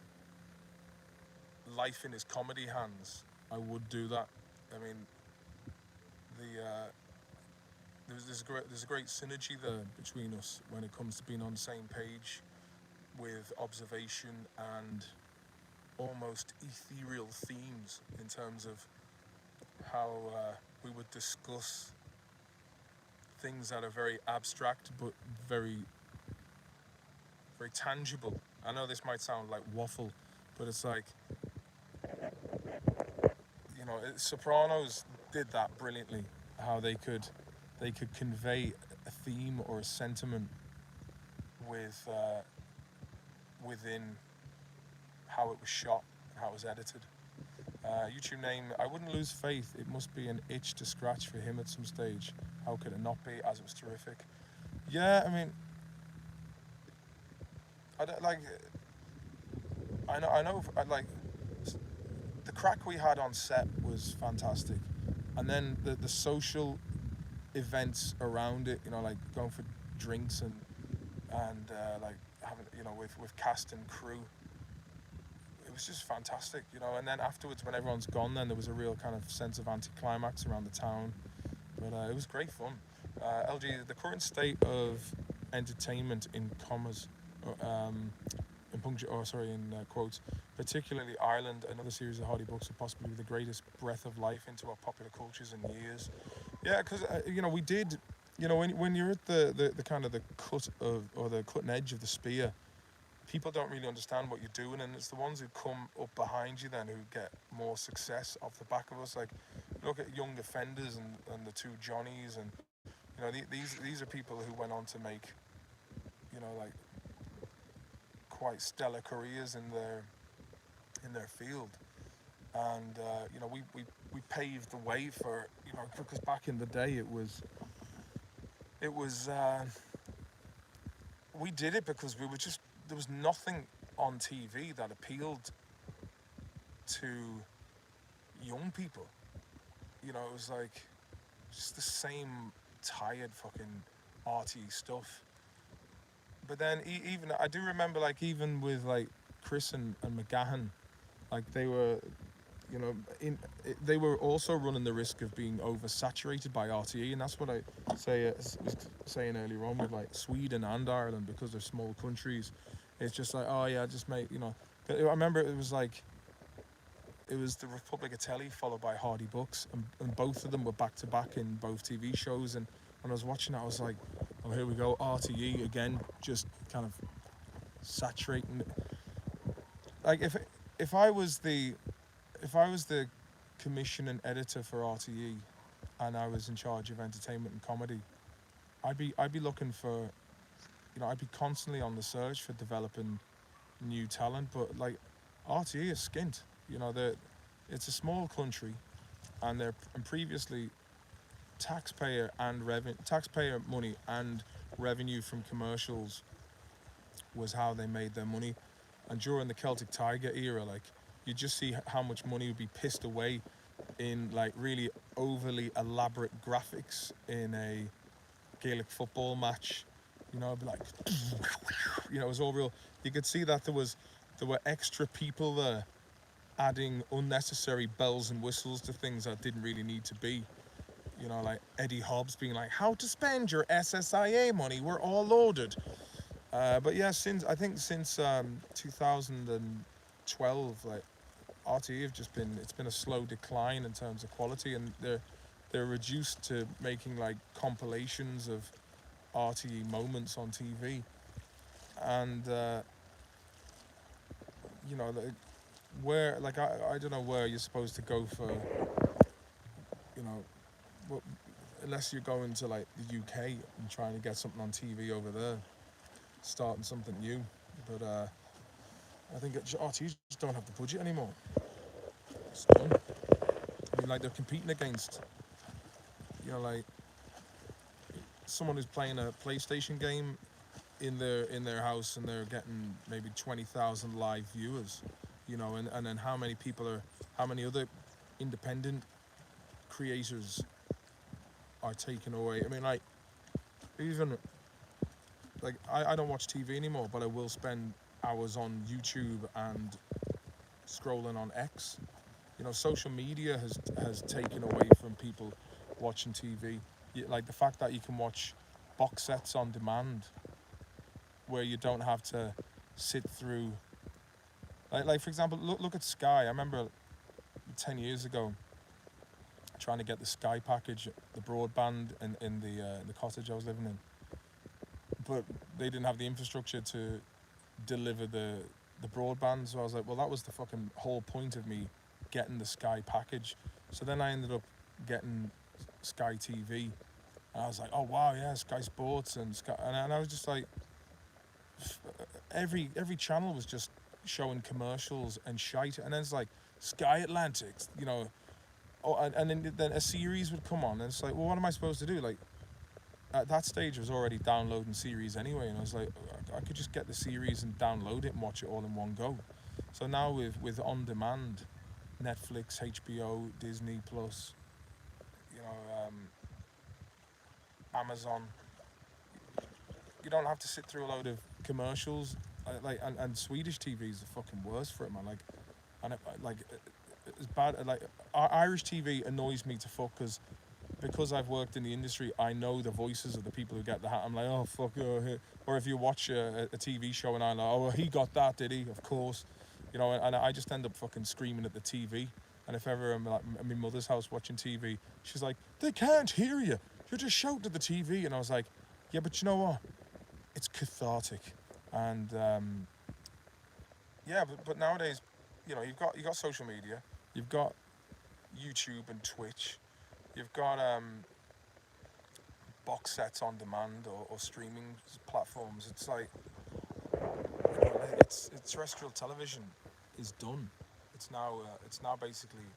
life in his comedy hands, I would do that. I mean, the there's a great synergy there between us when it comes to being on the same page with observation and almost ethereal themes in terms of how we would discuss things that are very abstract but very very tangible. I know this might sound like waffle, but it's like, Sopranos did that brilliantly. How they could convey a theme or a sentiment with within how it was shot and how it was edited. YouTube name, I wouldn't lose faith. It must be an itch to scratch for him at some stage. How could it not be, as it was terrific? Yeah, I mean, I don't, like, I know, like, the crack we had on set was fantastic. And then the social events around it, like going for drinks and like having, with cast and crew, it was just fantastic, and then afterwards when everyone's gone, then there was a real kind of sense of anticlimax around the town, but it was great fun. LG, the current state of entertainment in commas, in quotes, particularly Ireland, another series of Hardy books are possibly the greatest breath of life into our popular cultures in years. Yeah, because we did, when you're at the kind of the cut of, or the cutting edge of the spear, people don't really understand what you're doing, and it's the ones who come up behind you then who get more success off the back of us. Like, look at Young Offenders and the two Johnnies, and these are people who went on to make, like, quite stellar careers in their field, and we paved the way for, because back in the day it was we did it because we were just, there was nothing on TV that appealed to young people. It was like just the same tired fucking arty stuff. But then even I do remember, like, even with like Chris and McGahan, like they were, they were also running the risk of being oversaturated by RTE, and that's what I was saying earlier on with like Sweden and Ireland, because they're small countries. It's just like, oh yeah, just make, I remember it was the Republic of Telly followed by Hardy Bucks, and both of them were back to back in both TV shows. And when I was watching it, I was like, oh, here we go, RTE again, just kind of saturating. Like if I was the commissioning editor for RTE, and I was in charge of entertainment and comedy, I'd be looking for, I'd be constantly on the search for developing new talent. But like RTE is skint. It's a small country, and previously taxpayer money and revenue from commercials was how they made their money. And during the Celtic Tiger era, like, you just see how much money would be pissed away in like really overly elaborate graphics in a Gaelic football match. It'd be like, it was all real. You could see that there were extra people there adding unnecessary bells and whistles to things that didn't really need to be. Like Eddie Hobbs being like, "How to spend your SSIA money? We're all loaded." But yeah, since 2012, like RTE have just been, it's been a slow decline in terms of quality, and they're reduced to making like compilations of RTE moments on TV, and where, like, I don't know where you're supposed to go for, you know what, unless you're going to like the UK and trying to get something on TV over there, starting something new. But I think RTE just don't have the budget anymore. It's done. I mean, like, they're competing against, like someone who's playing a PlayStation game in their house, and they're getting maybe 20,000 live viewers, and then how many other independent creators are taken away. I mean, like, even like I don't watch TV anymore, but I will spend hours on YouTube and scrolling on X. Social media has taken away from people watching TV. Like the fact that you can watch box sets on demand, where you don't have to sit through. Like for example, look at Sky. I remember 10 years ago trying to get the Sky package, the broadband, in the cottage I was living in, but they didn't have the infrastructure to deliver the broadband. So I was like, well, that was the fucking whole point of me getting the Sky package. So then I ended up getting Sky TV, and I was like, oh wow, yeah, Sky Sports and Sky, and I was just like, every channel was just showing commercials and shite, and then it's like Sky Atlantics, and then a series would come on, and it's like, well, what am I supposed to do? Like, at that stage I was already downloading series anyway, and I was like, I could just get the series and download it and watch it all in one go. So now with on demand, Netflix, HBO, Disney Plus, Amazon, you don't have to sit through a load of commercials. And Swedish TV is the fucking worst for it, man. Like, and it's bad. Like, Irish TV annoys me to fuck, because I've worked in the industry, I know the voices of the people who get the hat. I'm like, oh fuck, or if you watch a TV show and I'm like, oh, well, he got that, did he? Of course, and I just end up fucking screaming at the TV. And if ever I'm like at my mother's house watching TV, she's like, they can't hear you. You're just shouting at the TV. And I was like, yeah, but you know what? It's cathartic. And yeah, but nowadays, you've got social media, you've got YouTube and Twitch, you've got box sets on demand, or streaming platforms. It's like, terrestrial television is done. It's now basically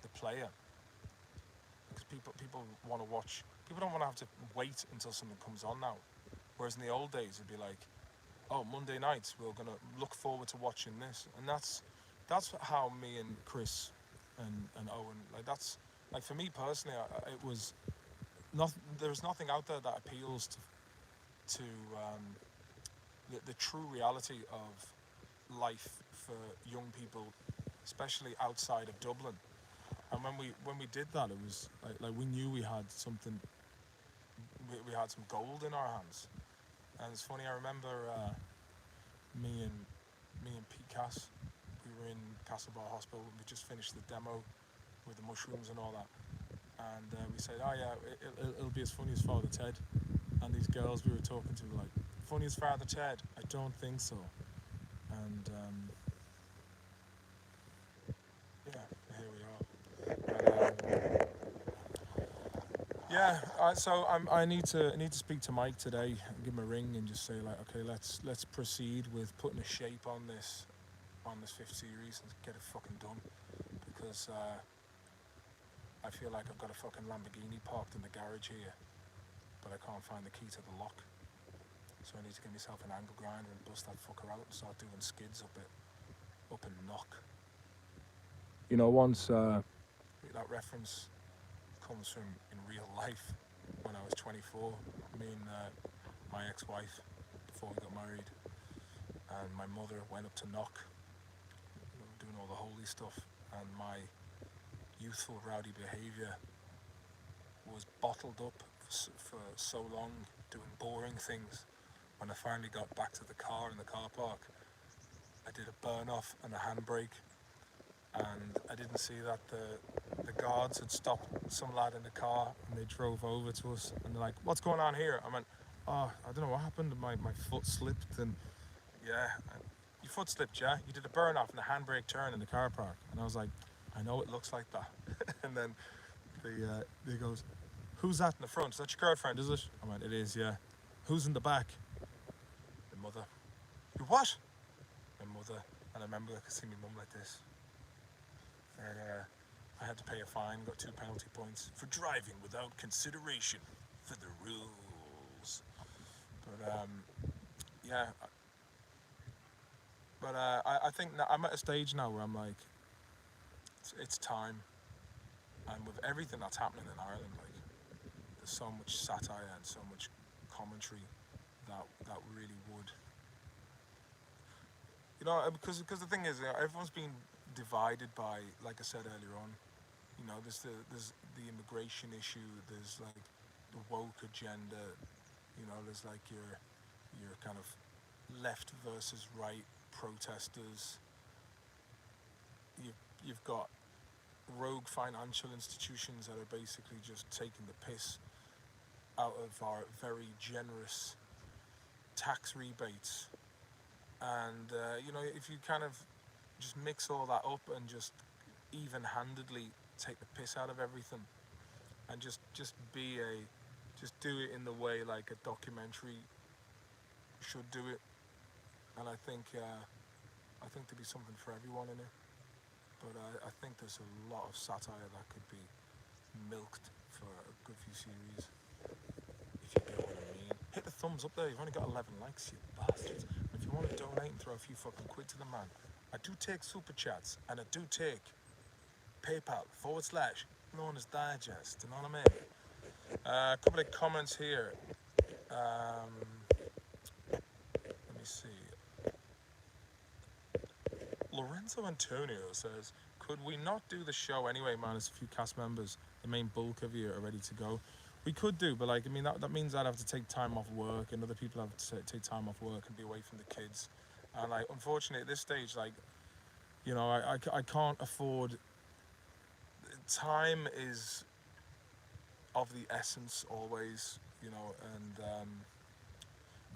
the player, because people want to watch. People don't want to have to wait until something comes on now. Whereas in the old days, it'd be like, oh, Monday nights we're gonna look forward to watching this, and that's how me and Chris and Owen, like, that's like, for me personally, it was nothing. There's nothing out there that appeals to the true reality of life for young people, especially outside of Dublin. And when we did that, it was like we knew we had something. We had some gold in our hands. And it's funny. I remember me and Pete Cass. We were in Castlebar Hospital. We just finished the demo with the mushrooms and all that. And we said, oh yeah, it'll be as funny as Father Ted. And these girls we were talking to were like, funny as Father Ted? I don't think so. And yeah, here we are. But, yeah, so I need to speak to Mike today and give him a ring and just say, like, okay, let's proceed with putting a shape on this fifth series and get it fucking done, because I feel like I've got a fucking Lamborghini parked in the garage here, but I can't find the key to the lock. So I need to get myself an angle grinder and bust that fucker out and start doing skids up in Knock. You know, once that reference comes from in real life. When I was 24, me and my ex-wife, before we got married, and my mother went up to Knock, doing all the holy stuff, and my youthful rowdy behaviour was bottled up for so long, doing boring things. When I finally got back to the car in the car park, I did a burn off and a handbrake, and I didn't see that the guards had stopped some lad in the car, and they drove over to us, and they're like, what's going on here? I went, oh, I don't know what happened, my foot slipped, and yeah, your foot slipped, yeah? You did a burn off and a handbrake turn in the car park. And I was like, I know it looks like that. And then they goes, who's that in the front? Is that your girlfriend, is it? I went, it is, yeah. Who's in the back? The mother. You what? My mother. And I remember I could see my mum like this. And I had to pay a fine, got 2 penalty points for driving without consideration for the rules. But yeah. But I think I'm at a stage now where I'm like, it's time. And with everything that's happening in Ireland, like, there's so much satire and so much commentary that really would, because the thing is, everyone's been divided by, like I said earlier on, there's the immigration issue, there's like the woke agenda, there's like your kind of left versus right protesters. You've got rogue financial institutions that are basically just taking the piss out of our very generous tax rebates. And if you kind of just mix all that up and just even-handedly take the piss out of everything, and just do it in the way like a documentary should do it. And I think there'd be something for everyone in it. But I think there's a lot of satire that could be milked for a good few series, if you get what I mean. Hit the thumbs up there. You've only got 11 likes, you bastards. If you want to donate and throw a few fucking quid to the man, I do take super chats, and I do take PayPal /Maloneys Digest. You know what I mean? A couple of comments here. Let me see. Lorenzo Antonio says, could we not do the show anyway, minus a few cast members? The main bulk of you are ready to go. We could do, but that means I'd have to take time off work, and other people have to take time off work and be away from the kids. And unfortunately at this stage, I can't afford. Time is of the essence always, and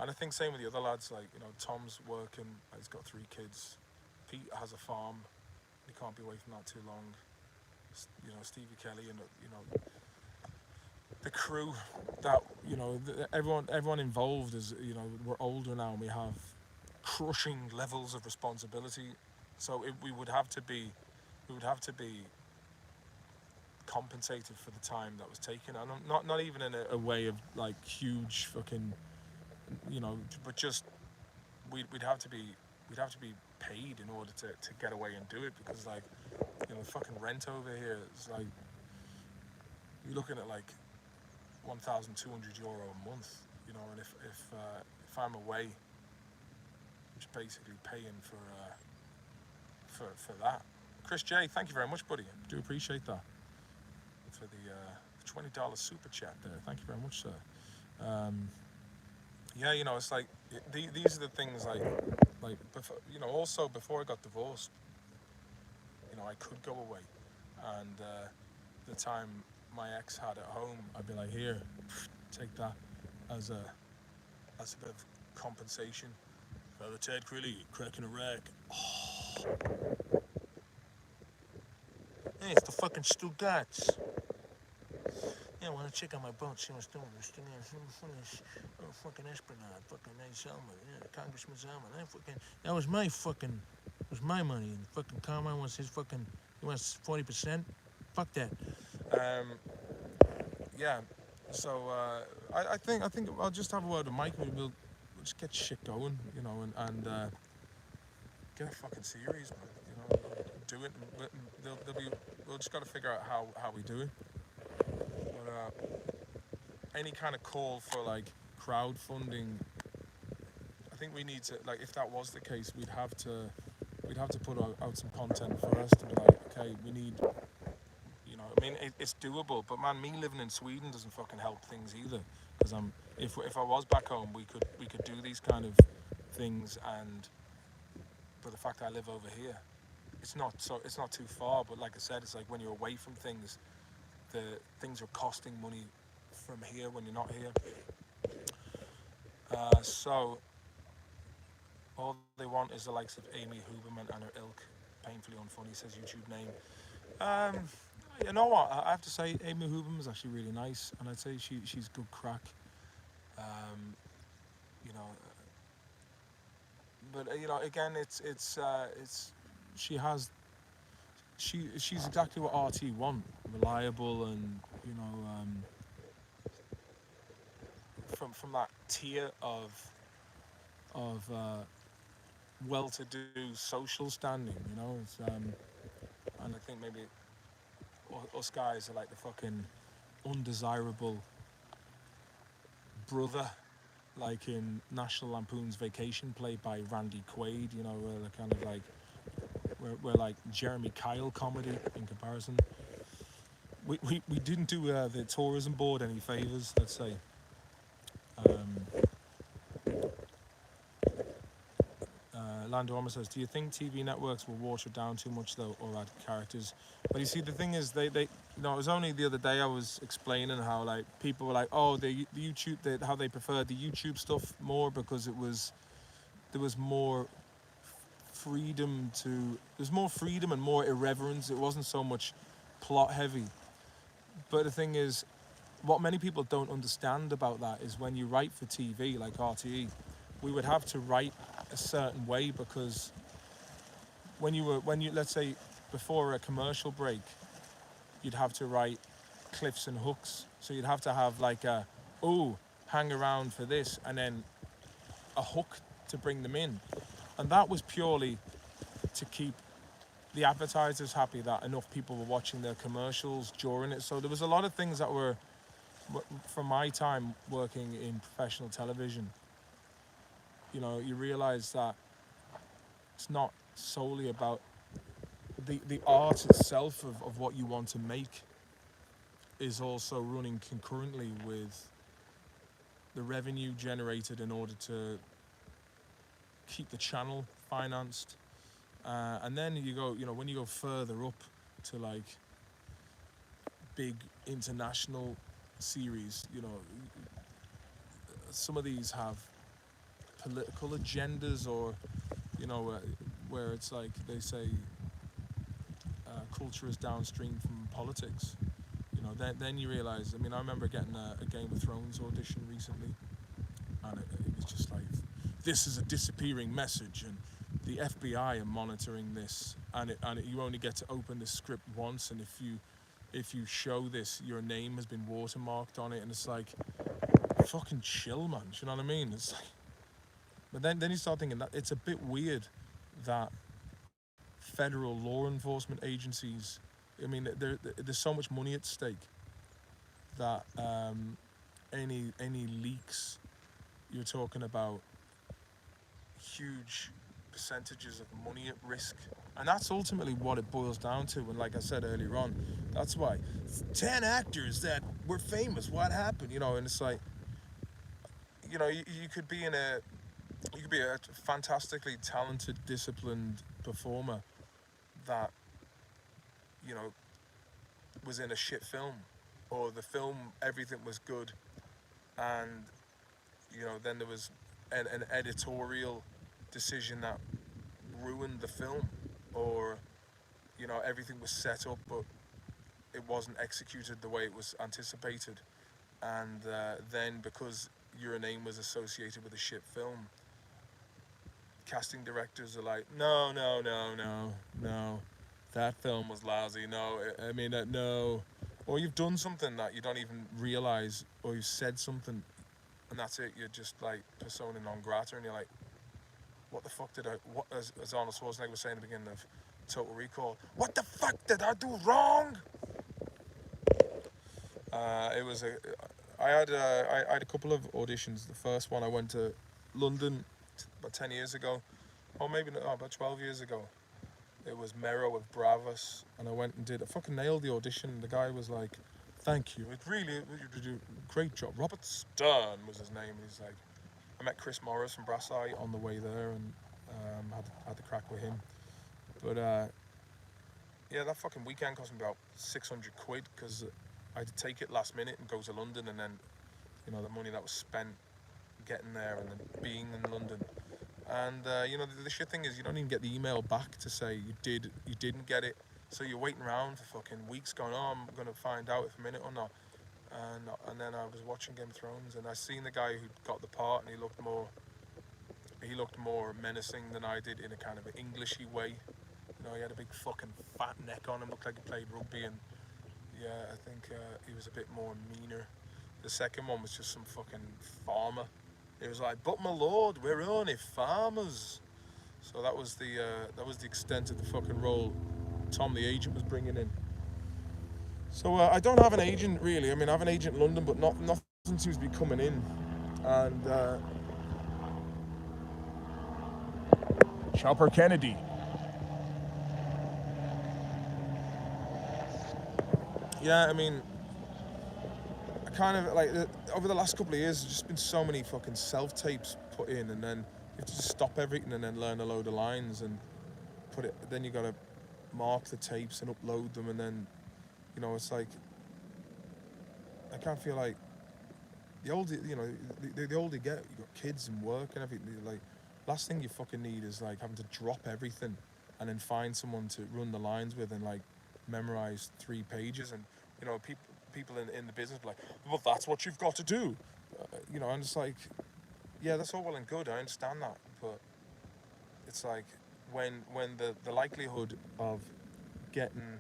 I think same with the other lads. Tom's working, he's got 3 kids. Pete has a farm, he can't be away from that too long. Stevie Kelly and the crew that everyone involved is, we're older now and we have crushing levels of responsibility. So we would have to be compensated for the time that was taken, and not even in a way of like huge fucking, but just we'd have to be we'd have to be paid in order to get away and do it, because like, fucking rent over here is like, you're looking at like 1,200 euro a month, and if I'm away, I'm just basically paying for that. Chris J, thank you very much, buddy. I do appreciate that for the $20 super chat there. Thank you very much, sir. Yeah, it's like these are the things like before, also before I got divorced, I could go away, and the time my ex had at home, I'd be like, here, take that as a bit of compensation for the Ted Crilly cracking a rack. Oh. Hey, it's the fucking Stuttgarts. Yeah, I want to check out my boat, see what's doing. Fucking Esplanade, fucking nice helmet. Yeah, the Congressman's helmet. That was my money. And fucking Carmine wants he wants 40%. Fuck that. Yeah. So I think I'll just have a word with Mike. We'll just get shit going, and get a fucking series, man. Do it. And we'll just got to figure out how we do it. But any kind of call for like crowdfunding, I think we need to, like, if that was the case, we'd have to put out some content first and be like, okay, we need, I mean, it's doable, but man, me living in Sweden doesn't fucking help things either, because if I was back home, we could do these kind of things, but the fact that I live over here, it's not too far, but like I said, it's like when you're away from things, the things are costing money from here when you're not here. So all they want is the likes of Amy Huberman and her ilk. Painfully unfunny, says YouTube name. You know what? I have to say, Amy Huberman is actually really nice, and I'd say she's good crack. You know, but again, it's she's exactly what RT want, reliable, and from that tier of well-to-do social standing, it's and I think maybe us guys are like the fucking undesirable brother, like in National Lampoon's Vacation, played by Randy Quaid, where they're kind of like we're like Jeremy Kyle comedy in comparison. We didn't do the tourism board any favours, let's say. Lando Armour says, do you think TV networks will water down too much though, or add characters? But you see, the thing is, they it was only the other day I was explaining how like people were like, oh, the YouTube, how they preferred the YouTube stuff more because there was more freedom there's more freedom and more irreverence. It wasn't so much plot heavy. But the thing is, what many people don't understand about that is when you write for TV, like RTE, we would have to write a certain way, because when you let's say before a commercial break, you'd have to write cliffs and hooks. So you'd have to have like hang around for this, and then a hook to bring them in. And that was purely to keep the advertisers happy that enough people were watching their commercials during it. So there was a lot of things that were, from my time working in professional television, you realize that it's not solely about the art itself of what you want to make, is also running concurrently with the revenue generated in order to keep the channel financed. And then you go, when you go further up to like big international series, some of these have political agendas, or where it's like they say culture is downstream from politics. Then you realize, I remember getting a Game of Thrones audition recently, and it was just like, this is a disappearing message, and the FBI are monitoring this, and you only get to open the script once, and if you show this, your name has been watermarked on it, and it's like, fucking chill, man. Do you know what I mean? It's like, but then you start thinking that it's a bit weird that federal law enforcement agencies, I mean, there's so much money at stake that any leaks, you're talking about huge percentages of money at risk. And that's ultimately what it boils down to. And like I said earlier on, that's why 10 actors that were famous, what happened? You know, and it's like, you know, you could be you could be a fantastically talented, disciplined performer that, you know, was in a shit film, or the film, everything was good, and, you know, then there was an editorial decision that ruined the film, or, you know, everything was set up but it wasn't executed the way it was anticipated, and then because your name was associated with a shit film, casting directors are like, no, no, no, no, no, that film was lousy. No, I mean, no. Or you've done something that you don't even realize, or you've said something, and that's it. You're just like persona non grata, and you're like, what the fuck did I? What, as Arnold Schwarzenegger was saying at the beginning of Total Recall, what the fuck did I do wrong? It was a. I had a couple of auditions. The first one I went to London about 10 years ago, or maybe no, about 12 years ago. It was Mero of Bravos, and I went and did. I fucking nailed the audition. The guy was like, "Thank you. It really, you did a great job." Robert Stern was his name. He's like, I met Chris Morris from Brass Eye on the way there, and had the crack with him. But yeah, that fucking weekend cost me about 600 quid because I had to take it last minute and go to London, and then, you know, the money that was spent getting there and then being in London. And you know, the shit thing is, you don't even get the email back to say you didn't get it. So you're waiting around for fucking weeks, going, "Oh, I'm gonna find out if I'm in it or not." And then I was watching Game of Thrones, and I seen the guy who got the part, and he looked more menacing than I did, in a kind of an Englishy way. You know, he had a big fucking fat neck on him, looked like he played rugby, and yeah, I think he was a bit more meaner. The second one was just some fucking farmer. It was like, "But my lord, we're only farmers." So that was the extent of the fucking role Tom the agent was bringing in. So I don't have an agent really. I mean, I have an agent in London, but nothing seems to be coming in. And Chopper Kennedy. Yeah, I mean, I kind of like over the last couple of years, there's just been so many fucking self tapes put in, and then you have to just stop everything and then learn a load of lines and put it. Then you got to mark the tapes and upload them, and then, you know, it's like I can't feel like the older, you know, the older you get, you got kids and work and everything. Like, last thing you fucking need is like having to drop everything and then find someone to run the lines with and like memorize 3 pages. And, you know, people in the business are like, "Well, that's what you've got to do," you know. And it's like, yeah, that's all well and good. I understand that, but it's like when the likelihood of getting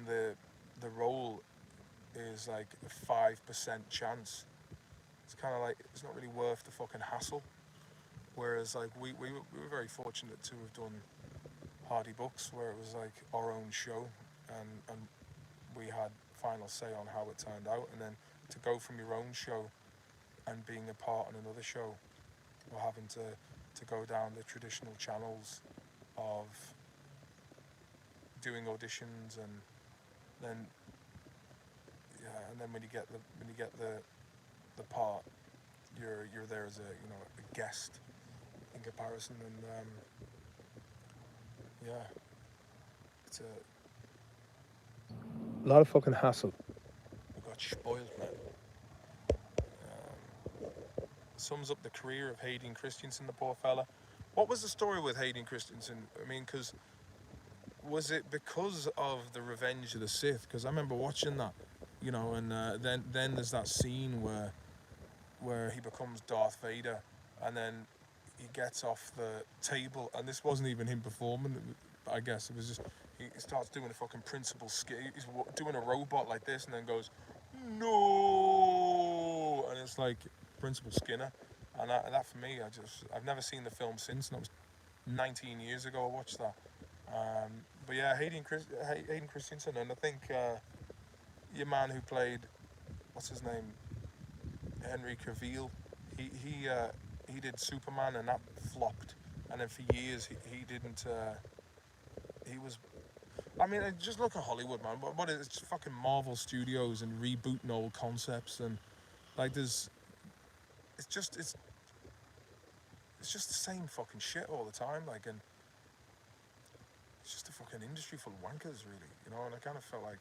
the role is like a 5% chance, it's kind of like it's not really worth the fucking hassle. Whereas like we were very fortunate to have done Hardy Books, where it was like our own show, and we had final say on how it turned out. And then to go from your own show and being a part on another show, or having to go down the traditional channels of doing auditions, and then yeah, and then when you get the part, you're there as a, you know, a guest in comparison. And yeah, it's a lot of fucking hassle. We got spoiled, man. Sums up the career of Hayden Christensen, the poor fella. What was the story with Hayden Christensen? I mean, because was it because of the Revenge of the Sith? Because I remember watching that, you know, and then there's that scene where he becomes Darth Vader, and then he gets off the table, and this wasn't even him performing. I guess it was just he starts doing a fucking principal skit. He's doing a robot like this, and then goes no, and it's like Principal Skinner. And that for me, I've never seen the film since, and that was 19 years ago. I watched that. But yeah, Hayden Christensen, and I think your man who played what's his name, Henry Cavill, he did Superman, and that flopped. And then for years he didn't. He was. I mean, just look at Hollywood, man. What is it's fucking Marvel Studios and rebooting old concepts, and like there's. It's just it's just the same fucking shit all the time. Like, and it's just a fucking industry full of wankers, really. You know. And I kind of felt like,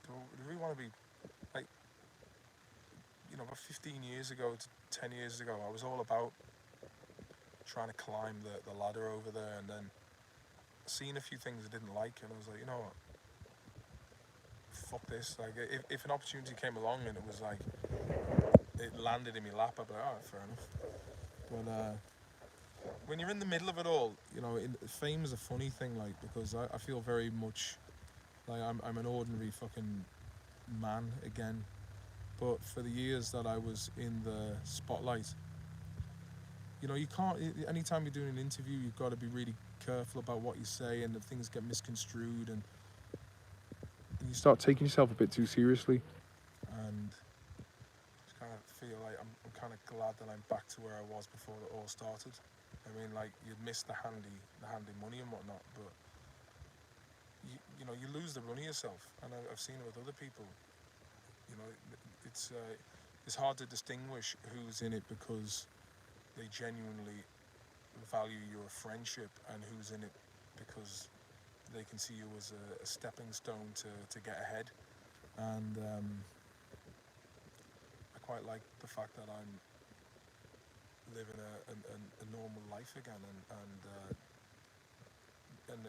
do we want to be like, about 15 years ago to 10 years ago, I was all about trying to climb the ladder over there, and then seeing a few things I didn't like, and I was like, you know what, fuck this. Like, if an opportunity came along and it was like, it landed in my lap, I'd be like, alright, fair enough. But when you're in the middle of it all, fame is a funny thing, like, because I feel very much like I'm an ordinary fucking man again. But for the years that I was in the spotlight, you can't. Anytime you're doing an interview, you've got to be really careful about what you say, and if things get misconstrued, and you start taking yourself a bit too seriously. And I just kind of feel like I'm kind of glad that I'm back to where I was before it all started. I mean, like, you'd miss the handy money and whatnot, but you lose the run of yourself, and I've seen it with other people. It's hard to distinguish who's in it because they genuinely value your friendship, and who's in it because they can see you as a stepping stone to get ahead. And I quite like the fact that I'm living a normal life again, and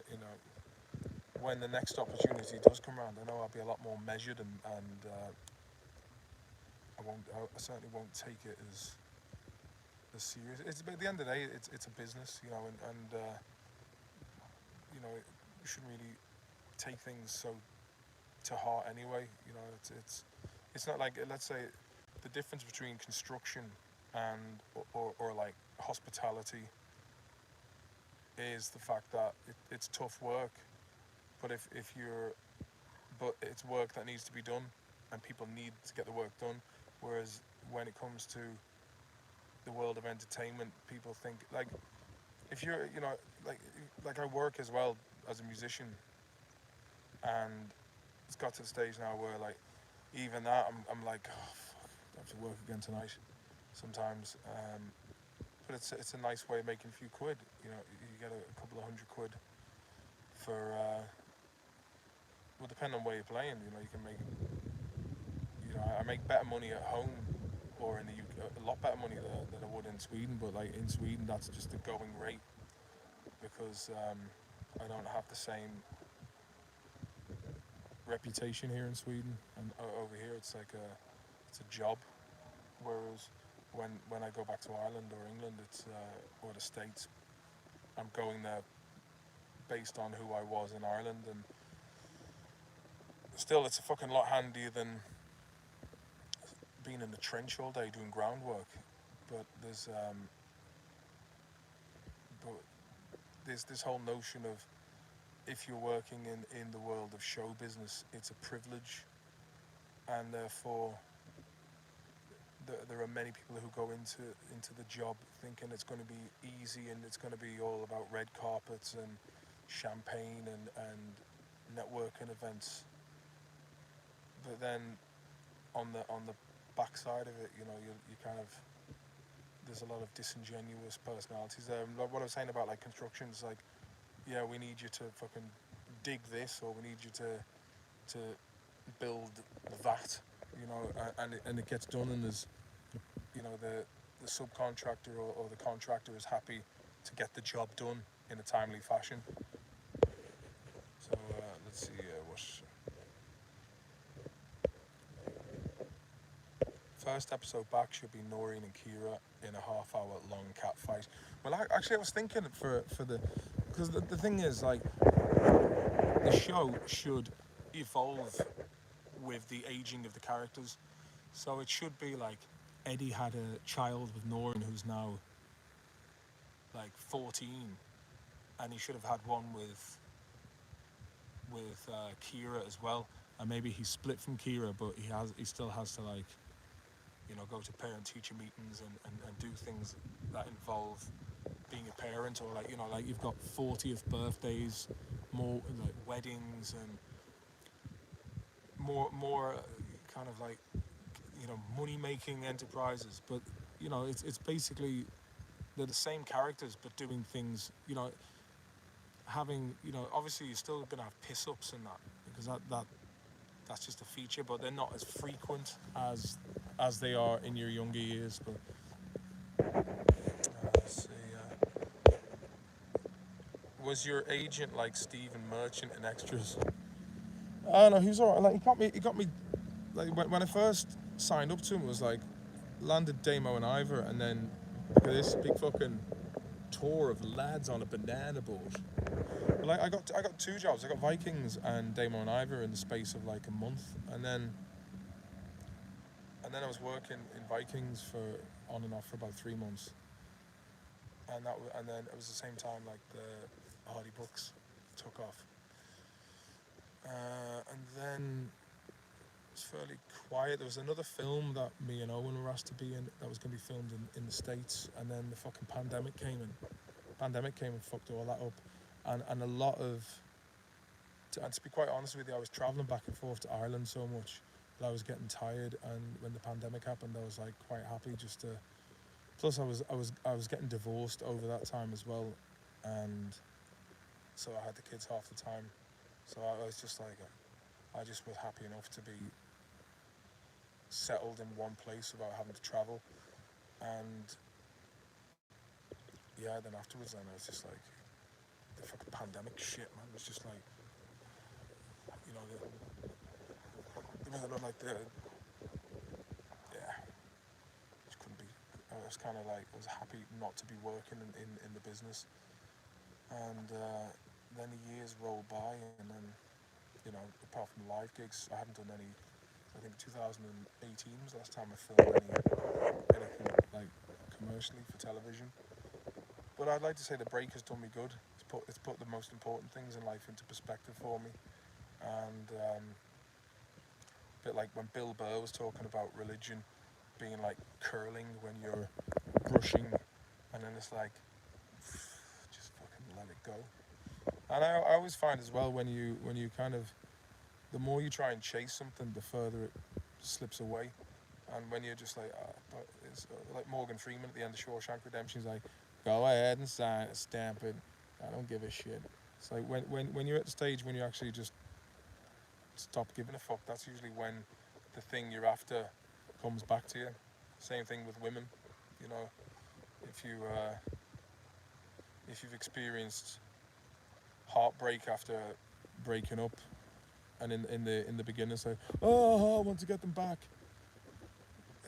when the next opportunity does come around, I know I'll be a lot more measured, and I certainly won't take it as serious. But at the end of the day, it's a business, and you shouldn't really take things so to heart anyway. It's not like, let's say, the difference between construction and or like hospitality is the fact that it's tough work, but but it's work that needs to be done, and people need to get the work done. Whereas when it comes to the world of entertainment, people think, like, if you're, like I work as well as a musician, and it's got to the stage now where, like, even that, I'm like, oh, fuck, I have to work again tonight sometimes. But it's a nice way of making a few quid. You get a couple of £100 for, well, depending on where you're playing, you can make, I make better money at home or in the UK, a lot better money than I would in Sweden. But like in Sweden, that's just the going rate, because I don't have the same reputation here in Sweden, and over here it's like it's a job. Whereas when I go back to Ireland or England, it's or the States, I'm going there based on who I was in Ireland, and still it's a fucking lot handier than being in the trench all day doing groundwork. But there's this whole notion of, if you're working in the world of show business, it's a privilege, and therefore there are many people who go into the job thinking it's going to be easy, and it's going to be all about red carpets and champagne and networking events. But then on the backside of it, you kind of, there's a lot of disingenuous personalities there. And what I was saying about like construction is like, yeah, we need you to fucking dig this, or we need you to build that, and it gets done, and there's, the subcontractor or the contractor is happy to get the job done in a timely fashion. So let's see, first episode back should be Noreen and Kira in a half-hour long cat fight. Well, actually, I was thinking for the because the thing is like the show should evolve with the aging of the characters. So it should be like Eddie had a child with Noreen who's now like 14, and he should have had one with Kira as well. And maybe he split from Kira, but he still has to like go to parent teacher meetings and do things that involve being a parent, or like like you've got 40th birthdays, more like weddings and more kind of like money making enterprises. But it's basically they're the same characters but doing things, having obviously you're still gonna have piss ups and that, because that's just a feature, but they're not as frequent as they are in your younger years. But let's see, was your agent like Stephen Merchant in Extras? I don't know, he was alright. Like he got me like when I first signed up to him, it was like landed Damo and Ivor, and then look at this big fucking tour of lads on a banana boat. But like I got two jobs. I got Vikings and Damo and Ivor in the space of like a month, and then I was working in Vikings for on and off for about 3 months, and then it was the same time like the Hardy books took off, and then it was fairly quiet. There was another film that me and Owen were asked to be in that was going to be filmed in the States, and then the fucking pandemic came and fucked all that up, and a lot of, and to be quite honest with you, I was travelling back and forth to Ireland so much that I was getting tired, and when the pandemic happened, I was like quite happy just to. Plus, I was getting divorced over that time as well, and so I had the kids half the time, so I was just like, I just was happy enough to be settled in one place without having to travel, and yeah, then afterwards, then I was just like, the fucking pandemic shit, man, was just like, like the, yeah, just couldn't be. I was kind of like, I was happy not to be working in the business, and then the years rolled by, and then apart from live gigs, I haven't done any. I think 2018 was the last time I filmed anything like commercially for television. But I'd like to say the break has done me good. It's put the most important things in life into perspective for me, and a bit like when Bill Burr was talking about religion being like curling when you're brushing, and then it's like just fucking let it go. And I always find as well when you kind of, the more you try and chase something, the further it slips away. And when you're just like, but it's like Morgan Freeman at the end of Shawshank Redemption, he's like, go ahead and sign it, stamp it. I don't give a shit. It's like when you're at the stage when you actually just stop giving a fuck, that's usually when the thing you're after comes back to you. Same thing with women, if you've experienced heartbreak after breaking up, and in the beginning say, oh, I want to get them back,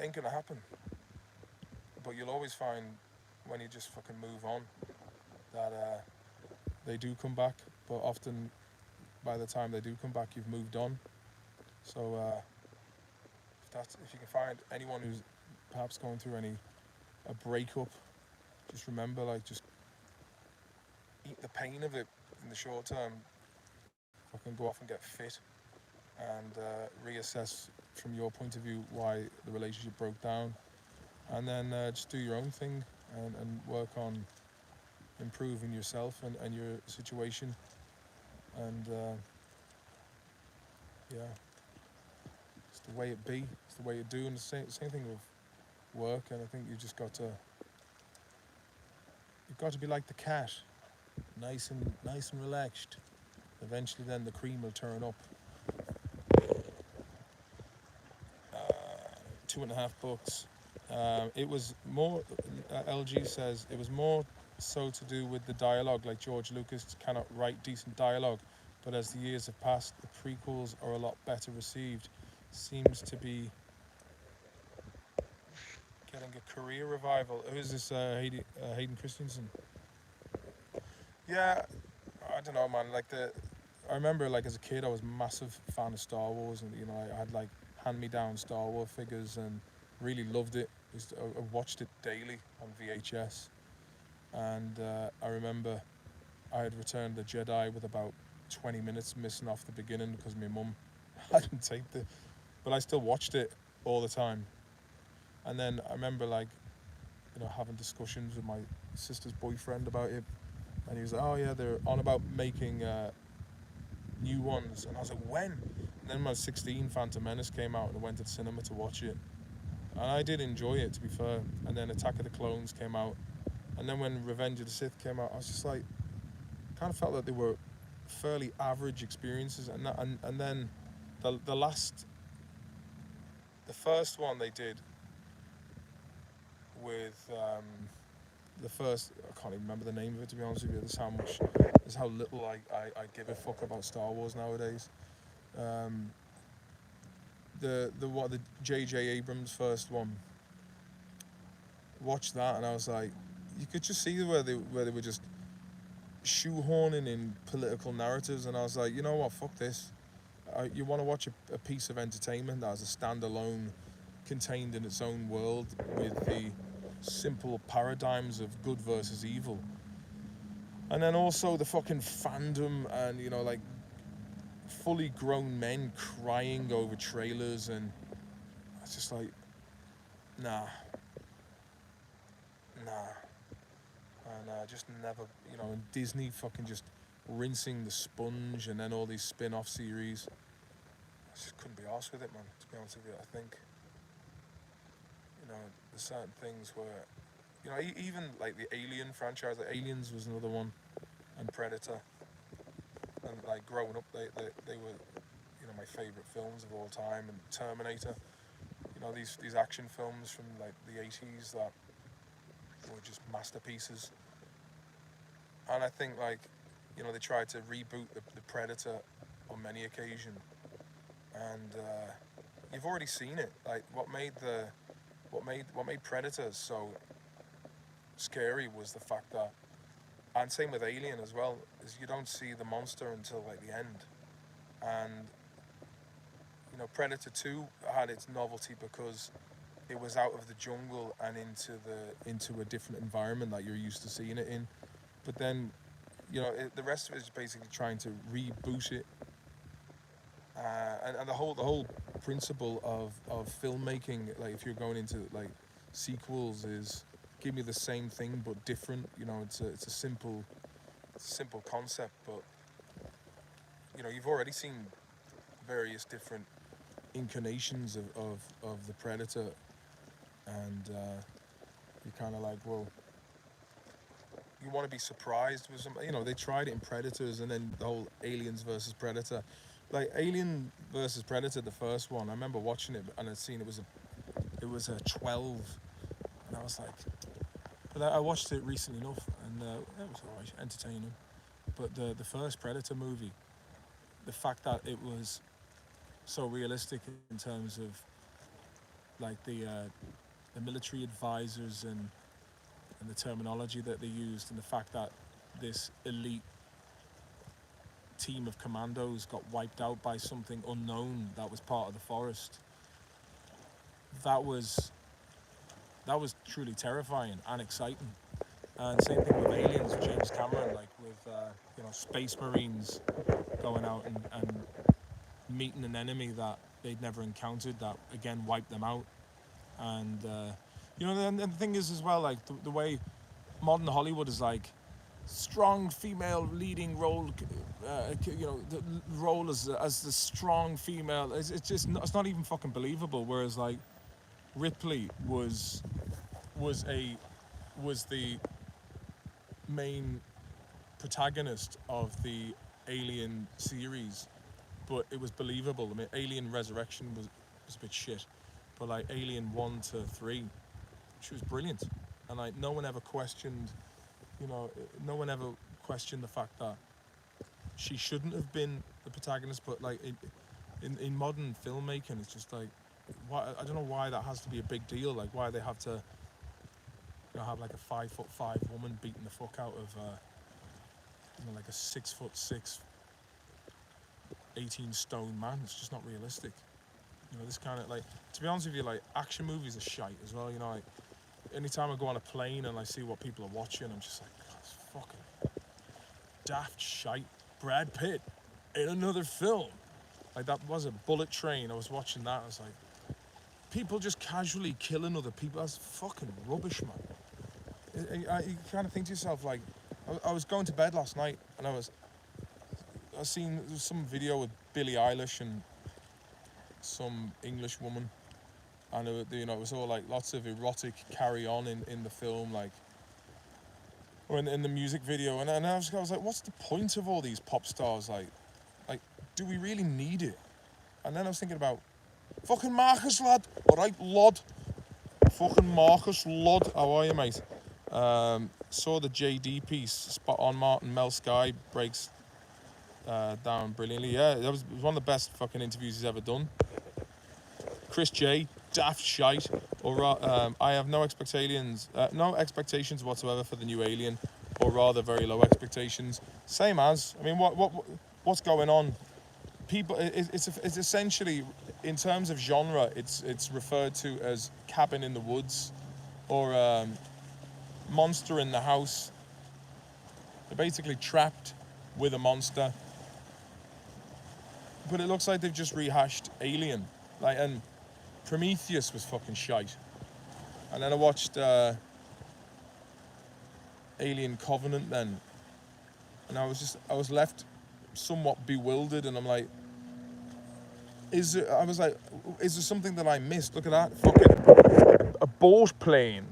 ain't gonna happen. But you'll always find when you just fucking move on that they do come back, but often by the time they do come back, you've moved on. So if you can find anyone who's perhaps going through a breakup, just remember, like, just eat the pain of it in the short term, fucking go off and get fit, and reassess from your point of view why the relationship broke down, and then just do your own thing and work on improving yourself and your situation, and yeah, it's the way it be, it's the way it do. And the same thing with work, and I think you've got to be like the cat, nice and relaxed. Eventually then the cream will turn up. 2.5 books. It was more, LG says, it was more so to do with the dialogue, like George Lucas cannot write decent dialogue, but as the years have passed, the prequels are a lot better received. Seems to be getting a career revival. Who's this? Hayden Christensen. Yeah, I don't know, man. I remember like as a kid, I was a massive fan of Star Wars, and I had like hand-me-down Star Wars figures, and really loved it. I watched it daily on VHS, and I remember I had returned the Jedi with about 20 minutes missing off the beginning because my mum hadn't taped it, but I still watched it all the time. And then I remember like having discussions with my sister's boyfriend about it, and he was like, "Oh yeah, they're on about making new ones," and I was like, "When?" And then when I was 16, Phantom Menace came out, and I went to the cinema to watch it, and I did enjoy it, to be fair. And then Attack of the Clones came out, and then when Revenge of the Sith came out, I was just like, kind of felt that they were fairly average experiences, and then the first one they did with the first, I can't even remember the name of it, to be honest with you. This is how little I give a fuck about Star Wars nowadays. Um, the J.J. Abrams first one. Watched that and I was like, you could just see where they were just shoehorning in political narratives, and I was like, you know what, fuck this. You want to watch a piece of entertainment that has a standalone, contained in its own world, with the simple paradigms of good versus evil, and then also the fucking fandom, and like fully grown men crying over trailers, and it's just like, nah, nah. And just never, and Disney fucking just rinsing the sponge, and then all these spin-off series. I just couldn't be arsed with it, man, to be honest with you. I think, there's certain things where, even like the Alien franchise, like Aliens was another one, and Predator, and like growing up, they were, my favourite films of all time, and Terminator, these action films from like the 80s that were just masterpieces. And I think like, they tried to reboot the Predator on many occasions, and you've already seen it. Like what made Predator so scary was the fact that, and same with Alien as well, is you don't see the monster until like the end. And Predator 2 had its novelty because it was out of the jungle and into a different environment that you're used to seeing it in. But then, the rest of it is basically trying to reboot it. And the whole principle of filmmaking, like if you're going into like sequels, is give me the same thing but different. It's a simple concept, but you've already seen various different incarnations of the Predator, and you're kind of like, well, you want to be surprised with some. They tried it in Predators, and then the whole Aliens versus Predator, like Alien versus Predator, the first one. I remember watching it, and I'd seen it was a 12, and I was like, but I watched it recently enough, and it was alright, entertaining. But the first Predator movie, the fact that it was so realistic in terms of like the military advisors, and the terminology that they used, and the fact that this elite team of commandos got wiped out by something unknown that was part of the forest. That was truly terrifying and exciting. And same thing with Aliens, James Cameron, like with space marines going out and meeting an enemy that they'd never encountered, that again wiped them out. And and the thing is as well, like the way modern Hollywood is like strong female leading role, the role as the strong female, it's not even fucking believable. Whereas like Ripley was the main protagonist of the Alien series, but it was believable. I mean, Alien Resurrection was a bit shit, but like Alien 1 to 3, she was brilliant, and like no one ever questioned the fact that she shouldn't have been the protagonist. But like in modern filmmaking, it's just like why, I don't know why that has to be a big deal. Like why they have to, have like a 5'5" woman beating the fuck out of like a 6'6", 18 stone man. It's just not realistic. This kind of like, to be honest with you, like action movies are shite as well. Like anytime I go on a plane and I see what people are watching, I'm just like, God, it's fucking daft shite. Brad Pitt in another film. Like that was a Bullet Train. I was watching that. I was like, people just casually killing other people. That's fucking rubbish, man. You kind of think to yourself, like, I was going to bed last night and I seen some video with Billie Eilish and some English woman, and it was all like lots of erotic carry on in the film, like, or in the music video, and I was like, what's the point of all these pop stars? Like, do we really need it? And then I was thinking about fucking Marcus, lad. All right, lad. Fucking Marcus, lad. How are you, mate? Saw the JD piece, spot on. Martin Mel Sky breaks down brilliantly. Yeah, it was one of the best fucking interviews he's ever done. Chris J, daft shite. I have no expectations whatsoever for the new Alien, or rather, very low expectations. Same as, I mean, what's going on? People, it's essentially, in terms of genre, it's referred to as Cabin in the Woods, or Monster in the House. They're basically trapped with a monster, but it looks like they've just rehashed Alien, and Prometheus was fucking shite. And then I watched Alien Covenant then, and I was left somewhat bewildered, and I'm like, is there something that I missed? Look at that, fucking a boat plane,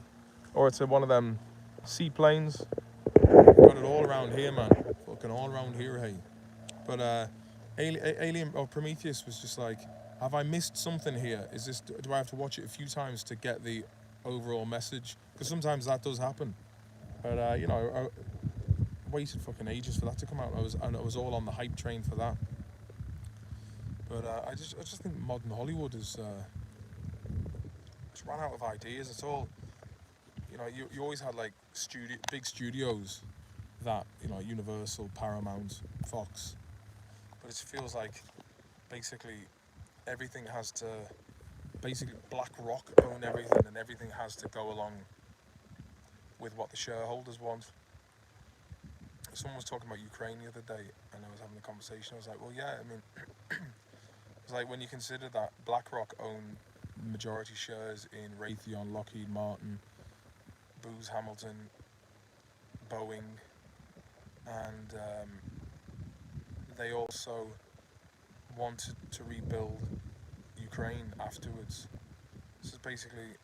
or it's one of them seaplanes. Got it all around here, man. Fucking all around here, hey. But Alien or Prometheus was just like, have I missed something here? Do I have to watch it a few times to get the overall message? Because sometimes that does happen. But I waited fucking ages for that to come out. I was all on the hype train for that. But I just think modern Hollywood is it's run out of ideas. It's all, you always had like big studios that, Universal, Paramount, Fox. But it feels like basically everything has to, basically BlackRock own everything, and everything has to go along with what the shareholders want. Someone was talking about Ukraine the other day, and I was having a conversation. I was like, well, yeah, I mean, it's like when you consider that BlackRock own majority shares in Raytheon, Lockheed Martin, Booz Hamilton, Boeing, and they also wanted to rebuild Ukraine afterwards. So basically,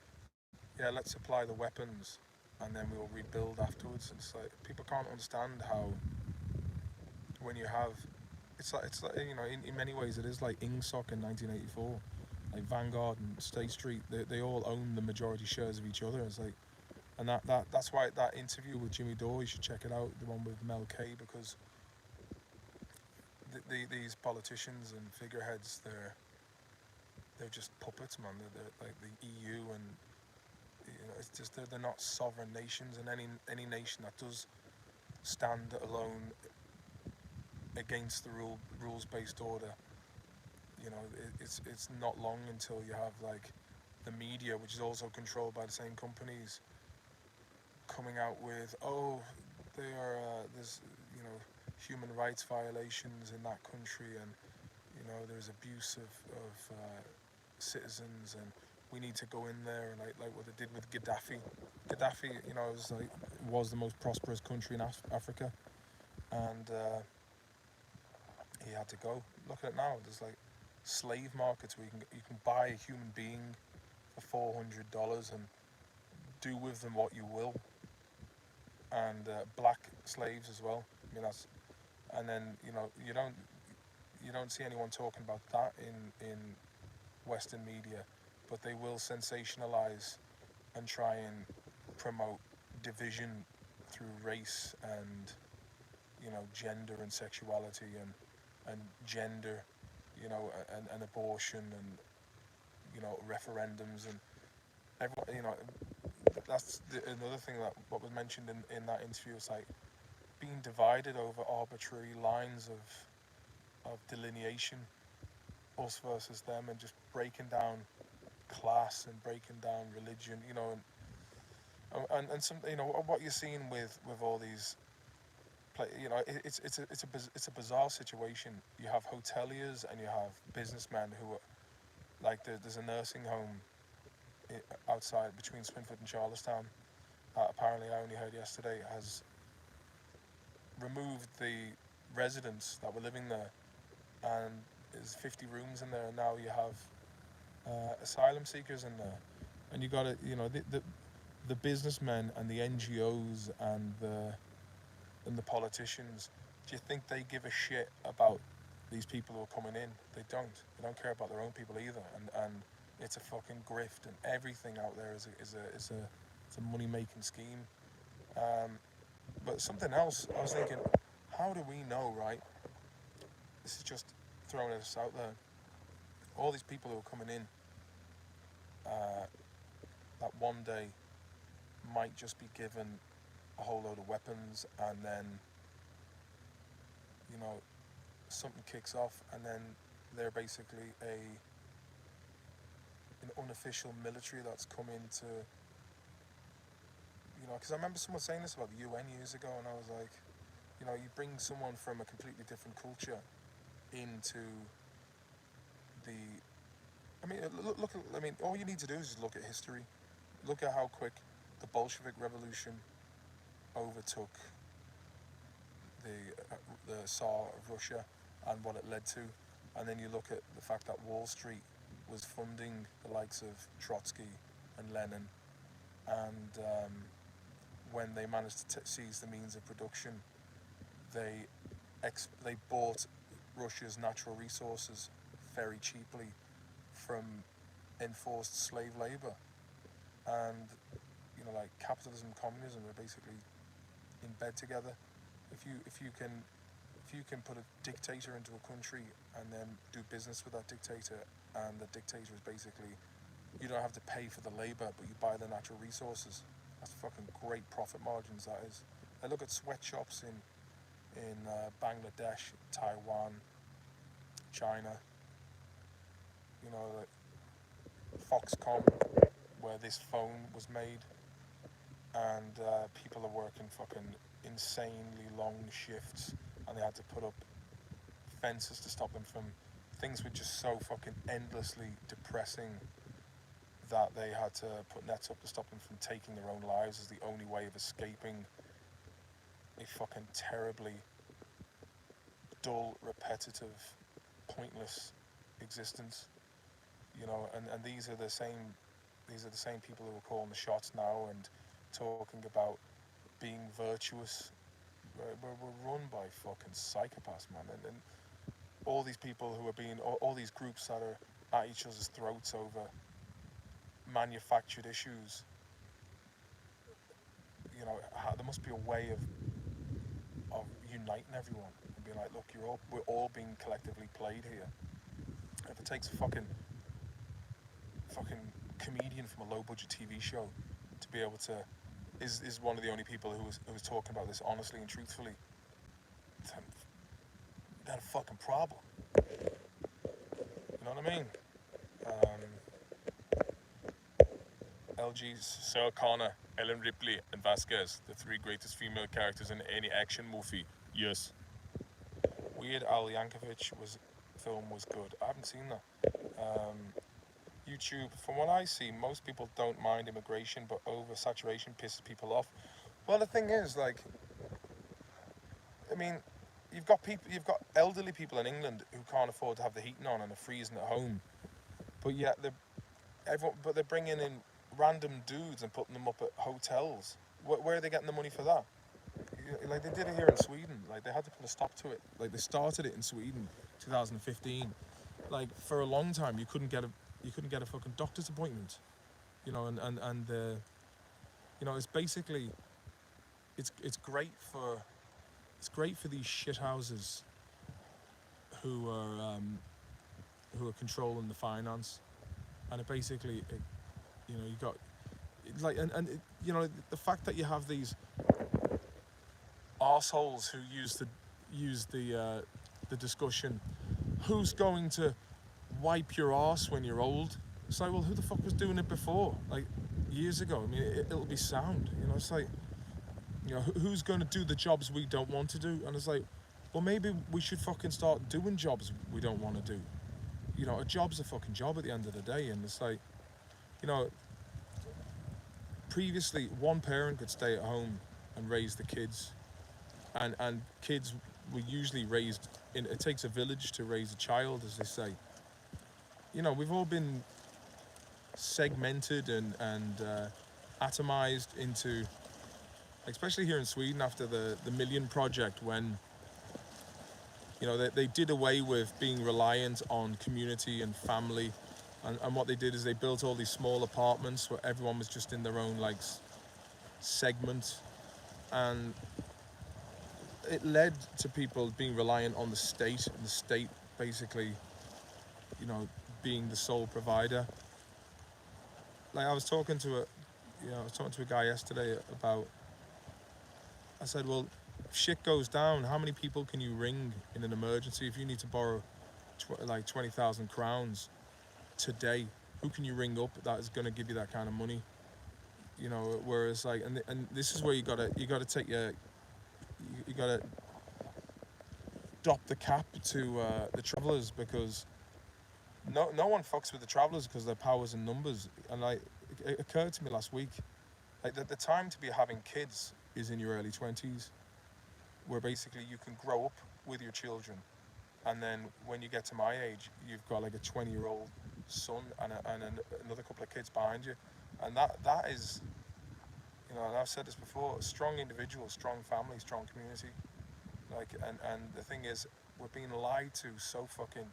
yeah, let's supply the weapons and then we'll rebuild afterwards. It's like people can't understand how when you have, it's like in many ways it is like Ingsoc in 1984, like Vanguard and State Street. They all own the majority shares of each other. It's like, and that's why that interview with Jimmy Dore, you should check it out, the one with Mel K, because these politicians and figureheads, they're just puppets, man. They're like the EU, and it's just they're not sovereign nations, and any nation that does stand alone against the rules-based order, it's not long until you have like the media, which is also controlled by the same companies, coming out with, there's human rights violations in that country, and there's abuse of citizens, and we need to go in there, and like what they did with Gaddafi. Gaddafi, was the most prosperous country in Africa, and he had to go. Look at it now. There's like slave markets where you can buy a human being for $400 and do with them what you will, and black slaves as well. I mean and then you don't see anyone talking about that in Western media, but they will sensationalize and try and promote division through race and gender and sexuality and gender, and abortion, and referendums and everyone, that's another thing that what was mentioned in that interview. It's like being divided over arbitrary lines of delineation, us versus them, and just breaking down class and breaking down religion, and some, what you're seeing with all these it's a bizarre situation. You have hoteliers and you have businessmen who are like there's a nursing home outside between Swinford and Charlestown that apparently I only heard yesterday has removed the residents that were living there, and there's 50 rooms in there, and now you have asylum seekers in there, and you got to the businessmen and the NGOs and the politicians. Do you think they give a shit about these people who are coming in? They don't. They don't care about their own people either, and it's a fucking grift, and everything out there is a money making scheme. Um, but something else, I was thinking, how do we know, right? This is just throwing this out there. All these people who are coming in, uh, that one day might just be given a whole load of weapons, and then you know something kicks off, and then they're basically an unofficial military that's come into, because I remember someone saying this about the UN years ago, and I was like, you bring someone from a completely different culture into the. I mean, look. I mean, all you need to do is just look at history. Look at how quick the Bolshevik Revolution overtook the Tsar of Russia and what it led to, and then you look at the fact that Wall Street was funding the likes of Trotsky and Lenin, and when they managed to seize the means of production, they they bought Russia's natural resources very cheaply from enforced slave labor, and like capitalism and communism are basically in bed together. If you can put a dictator into a country and then do business with that dictator, and the dictator is basically, you don't have to pay for the labor, but you buy the natural resources. That's fucking great profit margins, that is. I look at sweatshops in Bangladesh, Taiwan, China, like Foxconn, where this phone was made, and people are working fucking insanely long shifts, and they had to put up fences to stop them from. Things were just so fucking endlessly depressing that they had to put nets up to stop them from taking their own lives as the only way of escaping a fucking terribly dull, repetitive, pointless existence. And these are the same people who are calling the shots now and talking about being virtuous. We're run by fucking psychopaths, man, and all these people who are being, all these groups that are at each other's throats over manufactured issues. There must be a way of uniting everyone and being like, look, we're all being collectively played here. If it takes a fucking comedian from a low budget TV show to be able to is one of the only people who was talking about this honestly and truthfully, then a fucking problem. You know what I mean? LG's Sarah Connor, Ellen Ripley, and Vasquez, the three greatest female characters in any action movie. Yes. Weird Al Yankovic film was good. I haven't seen that. YouTube, from what I see, most people don't mind immigration, but oversaturation pisses people off. Well, the thing is, like, I mean, you've got elderly people in England who can't afford to have the heating on and are freezing at home, but yet they're bringing in random dudes and putting them up at hotels. Where are they getting the money for that? Like they did it here in Sweden. Like they had to put a stop to it. Like they started it in Sweden, 2015. Like for a long time, you couldn't get a fucking doctor's appointment. It's basically it's great for these shithouses who are controlling the finance. and it basically, you got like, and it, the fact that you have these arseholes who use the discussion, who's going to wipe your arse when you're old? It's like, well, who the fuck was doing it before? Like, years ago. I mean, it'll be sound. It's like, who's going to do the jobs we don't want to do? And it's like, well, maybe we should fucking start doing jobs we don't want to do. A job's a fucking job at the end of the day. And it's like, you know, previously one parent could stay at home and raise the kids, and kids were usually raised in. It takes a village to raise a child, as they say. We've all been segmented and atomized into, especially here in Sweden after the Million Project, when they did away with being reliant on community and family, and what they did is they built all these small apartments where everyone was just in their own like segment, and it led to people being reliant on the state, and the state basically being the sole provider. Like, I was talking to a guy yesterday about, I said, well, if shit goes down, how many people can you ring in an emergency? If you need to borrow like 20,000 crowns today, who can you ring up that is going to give you that kind of money? Whereas like, and this is where you gotta take you gotta drop the cap to the travelers, because no one fucks with the travelers because their powers and numbers. And like, it occurred to me last week, like, the time to be having kids is in your early 20s, where basically you can grow up with your children, and then when you get to my age, you've got like a 20-year-old son and another couple of kids behind you, and that is, and I've said this before, a strong individual, strong family, strong community. Like, and the thing is, we're being lied to so fucking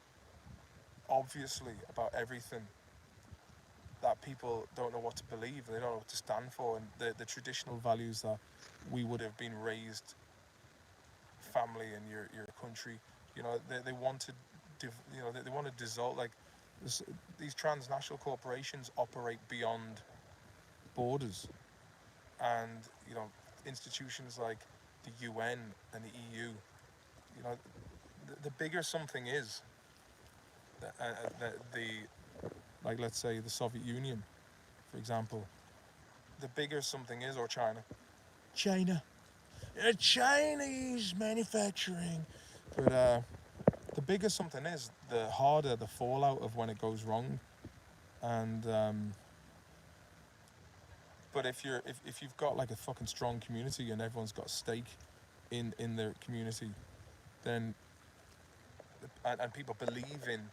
obviously about everything, that people don't know what to believe, they don't know what to stand for, and the traditional values that we would have been raised, family and your country, they want to they want to dissolve. Like, these transnational corporations operate beyond borders, and institutions like the UN and the EU, the bigger something is, the like, let's say the Soviet Union, for example, the bigger something is, or China, Chinese manufacturing, but the bigger something is, the harder the fallout of when it goes wrong. And but if you've got like a fucking strong community and everyone's got a stake in their community, then and people believe in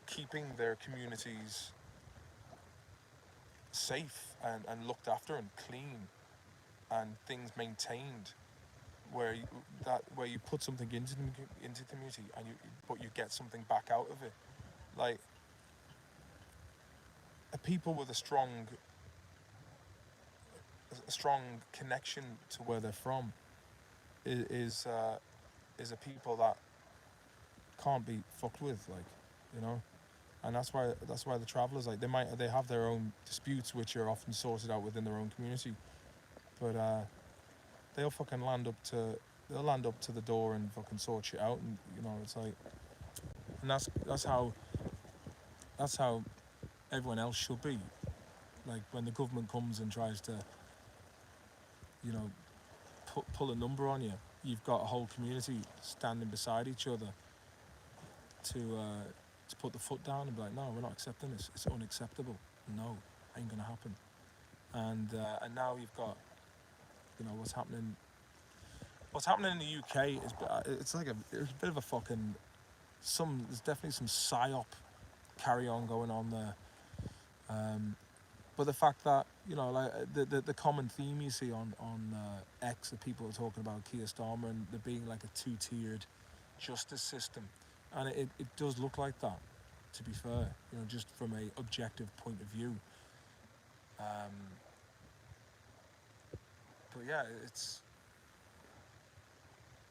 keeping their communities safe and looked after and clean and things maintained, where you put something into the community, and but you get something back out of it. Like, a people with a strong connection to where they're from is a people that can't be fucked with, like, and that's why the travelers, like, they have their own disputes, which are often sorted out within their own community, but they'll fucking land up to the door and fucking sort shit out, and it's like, and that's how everyone else should be. Like, when the government comes and tries to pull a number on you, you've got a whole community standing beside each other to put the foot down and be like, no, we're not accepting this. It's unacceptable. No, ain't gonna happen. And now you've got what's happening. What's happening in the UK is, it's like there's a bit of a fucking there's definitely some psyop carry on going on there. But the fact that like, the common theme you see on X, that people are talking about Keir Starmer and there being like a two-tiered justice system, and it does look like that, to be fair, just from a objective point of view. But yeah, it's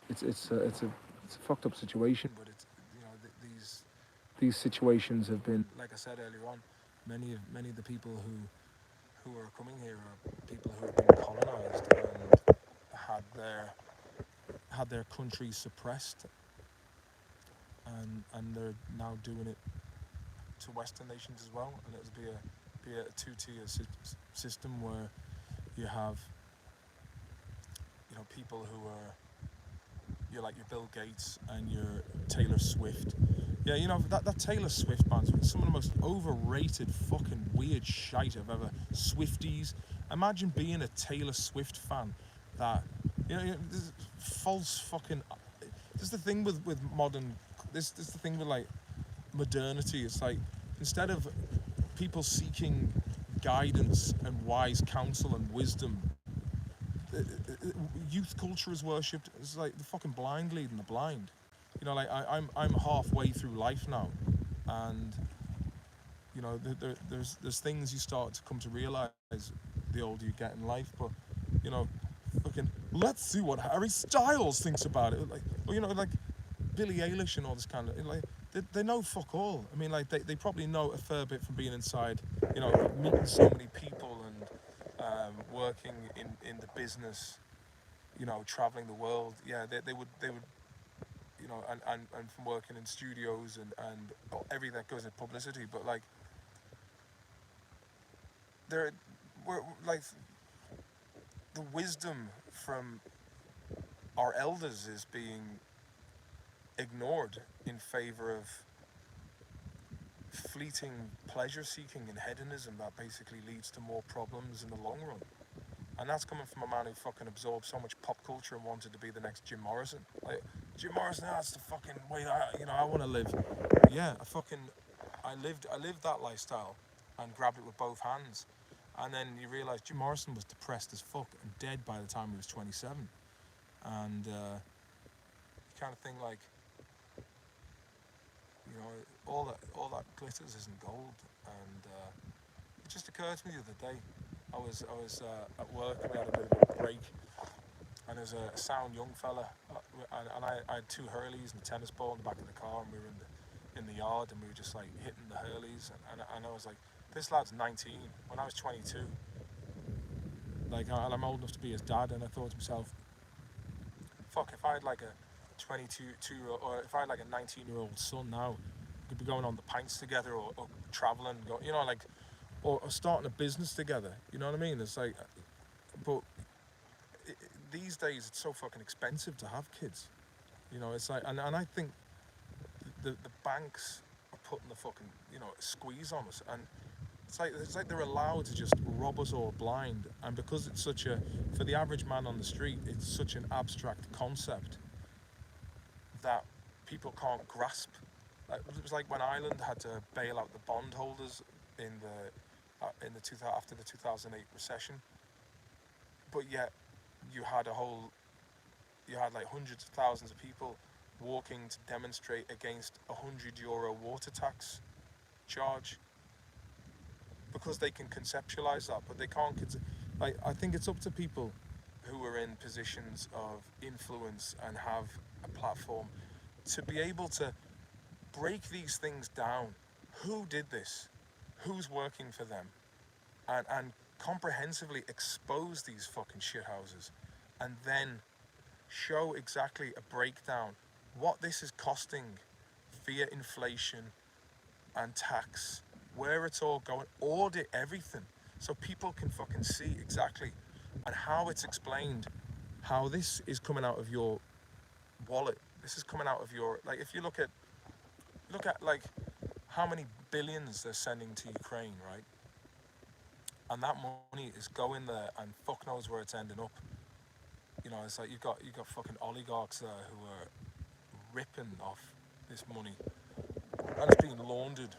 a fucked up situation, but it's these these situations have been, like I said earlier on, many of the people who are coming here are people who have been colonized and had their had their country suppressed, and they're now doing it to Western nations as well, and it'll be a two-tier system where you have, you know, people who are, you're like your Bill Gates and your Taylor Swift. Yeah, you know, that Taylor Swift band's some of the most overrated fucking weird shite I've ever. Swifties. Imagine being a Taylor Swift fan. That, you know, this false fucking. This is the thing with modern. This is the thing with like modernity. It's like, instead of people seeking guidance and wise counsel and wisdom, youth culture is worshipped. It's like the fucking blind leading the blind. You know, like I'm halfway through life now, and you know, there's things you start to come to realize the older you get in life. But you know, fucking, let's see what Harry Styles thinks about it. Like, well, you know, like Billie Eilish and all this kind of, like, they know fuck all. I mean, like they probably know a fair bit from being inside, you know, meeting so many people and working in the business, you know, traveling the world. Yeah, they would, you know, and from working in studios and everything that goes in publicity. But like, we're like, the wisdom from our elders is being ignored in favor of fleeting pleasure seeking and hedonism that basically leads to more problems in the long run. And that's coming from a man who fucking absorbed so much pop culture and wanted to be the next Jim Morrison. Like, Jim Morrison, that's the fucking way that, you know, I want to live. Yeah, I lived that lifestyle and grabbed it with both hands. And then you realise Jim Morrison was depressed as fuck and dead by the time he was 27. And you kind of think like, you know, all that glitters isn't gold. And it just occurred to me the other day. I was at work and we had a bit of a break, and there's a sound young fella, and I had two hurleys and a tennis ball in the back of the car, and we were in the yard, and we were just like hitting the hurleys, and I was like, this lad's 19. When I was 22, like, and I'm old enough to be his dad, and I thought to myself, fuck, if I had like a 22-year-old, or if I had like a 19-year-old son now, we could be going on the pints together, or traveling, you know, like, or starting a business together. You know what I mean? It's like, but these days it's so fucking expensive to have kids. You know, it's like, and I think the banks are putting the fucking, you know, squeeze on us, and it's like they're allowed to just rob us all blind. And because it's such a, for the average man on the street, it's such an abstract concept that people can't grasp. Like, it was like when Ireland had to bail out the bondholders after the 2008 recession, but yet you had like hundreds of thousands of people walking to demonstrate against €100 water tax charge, because they can conceptualize that, but they can't. Like, I think it's up to people who are in positions of influence and have a platform to be able to break these things down. Who did this? Who's working for them? And comprehensively expose these fucking shithouses, and then show exactly a breakdown what this is costing via inflation and tax, where it's all going. Audit everything so people can fucking see exactly, and how it's explained, how this is coming out of your wallet. This is coming out of your, like, if you look at like how many billions they're sending to Ukraine, right? And that money is going there, and fuck knows where it's ending up. You know, it's like you've got fucking oligarchs there who are ripping off this money, and it's being laundered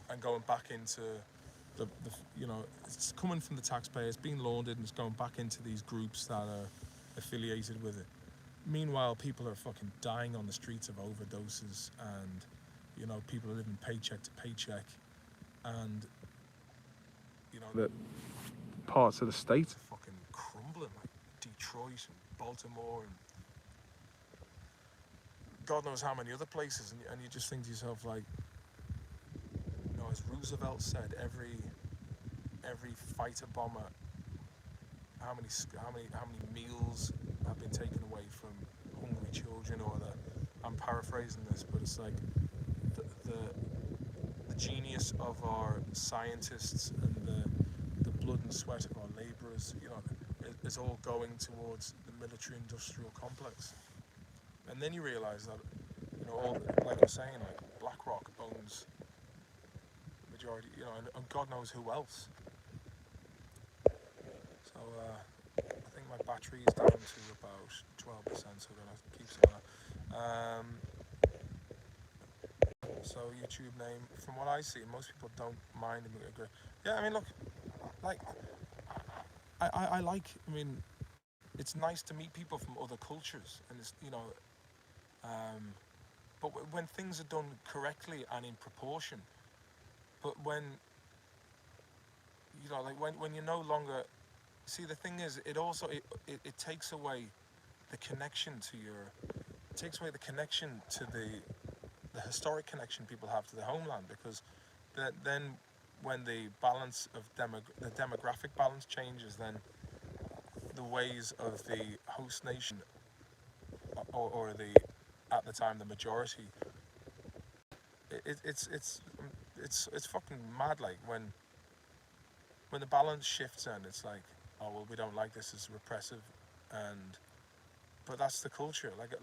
and going back into the you know, it's coming from the taxpayers, being laundered, and it's going back into these groups that are affiliated with it. Meanwhile, people are fucking dying on the streets of overdoses, and you know, people are living paycheck to paycheck, and you know, that parts of the state are fucking crumbling, like Detroit and Baltimore and God knows how many other places, and you just think to yourself, like, as Roosevelt said, every fighter bomber, how many meals have been taken away from hungry children, or the, I'm paraphrasing this, but it's like the, the the genius of our scientists and the blood and sweat of our labourers, is all going towards the military-industrial complex. And then you realise that, all, like I'm saying, like BlackRock owns the majority, and God knows who else. So I think my battery is down to about 12%, so I'm gonna keep saying that. So YouTube name, from what I see, most people don't mind and agree. Yeah, I mean, look, like I like. I mean, it's nice to meet people from other cultures, and it's but when things are done correctly and in proportion, but when like when you're no longer, see, the thing is, it also it takes away the connection to it takes away the connection to the historic connection people have to the homeland, because then when the balance of the demographic balance changes, then the ways of the host nation, or the, at the time, the majority, it's fucking mad. Like when the balance shifts, and it's like, oh well, we don't like this, it's repressive, and but that's the culture. Like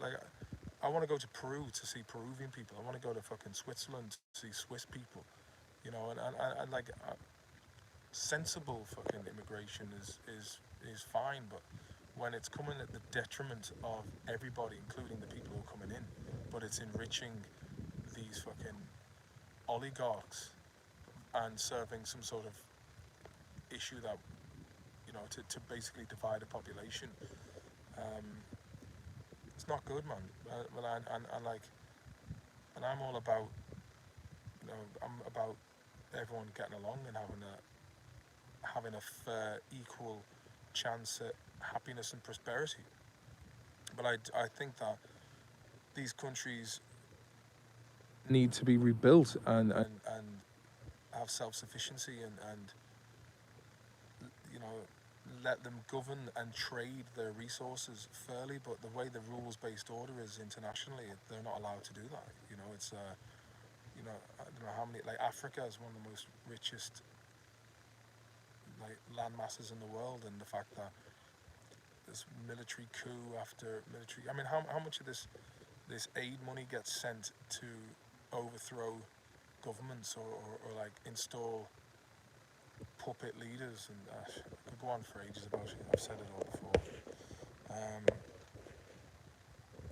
I want to go to Peru to see Peruvian people. I want to go to fucking Switzerland to see Swiss people. And like sensible fucking immigration is fine, but when it's coming at the detriment of everybody, including the people who are coming in, but it's enriching these fucking oligarchs and serving some sort of issue that, to basically divide a population, um, it's not good, man. Well, and like, and I'm all about, I'm about everyone getting along and having a fair, equal chance at happiness and prosperity. But I think that these countries need to be rebuilt, and have self-sufficiency, and you know let them govern and trade their resources fairly. But the way the rules-based order is internationally, they're not allowed to do that. It's I don't know how many, like, Africa is one of the most richest, like, land masses in the world, and the fact that this military coup after military, I mean, how much of this aid money gets sent to overthrow governments, or like install puppet leaders, and I could go on for ages about it. I've said it all before. Um,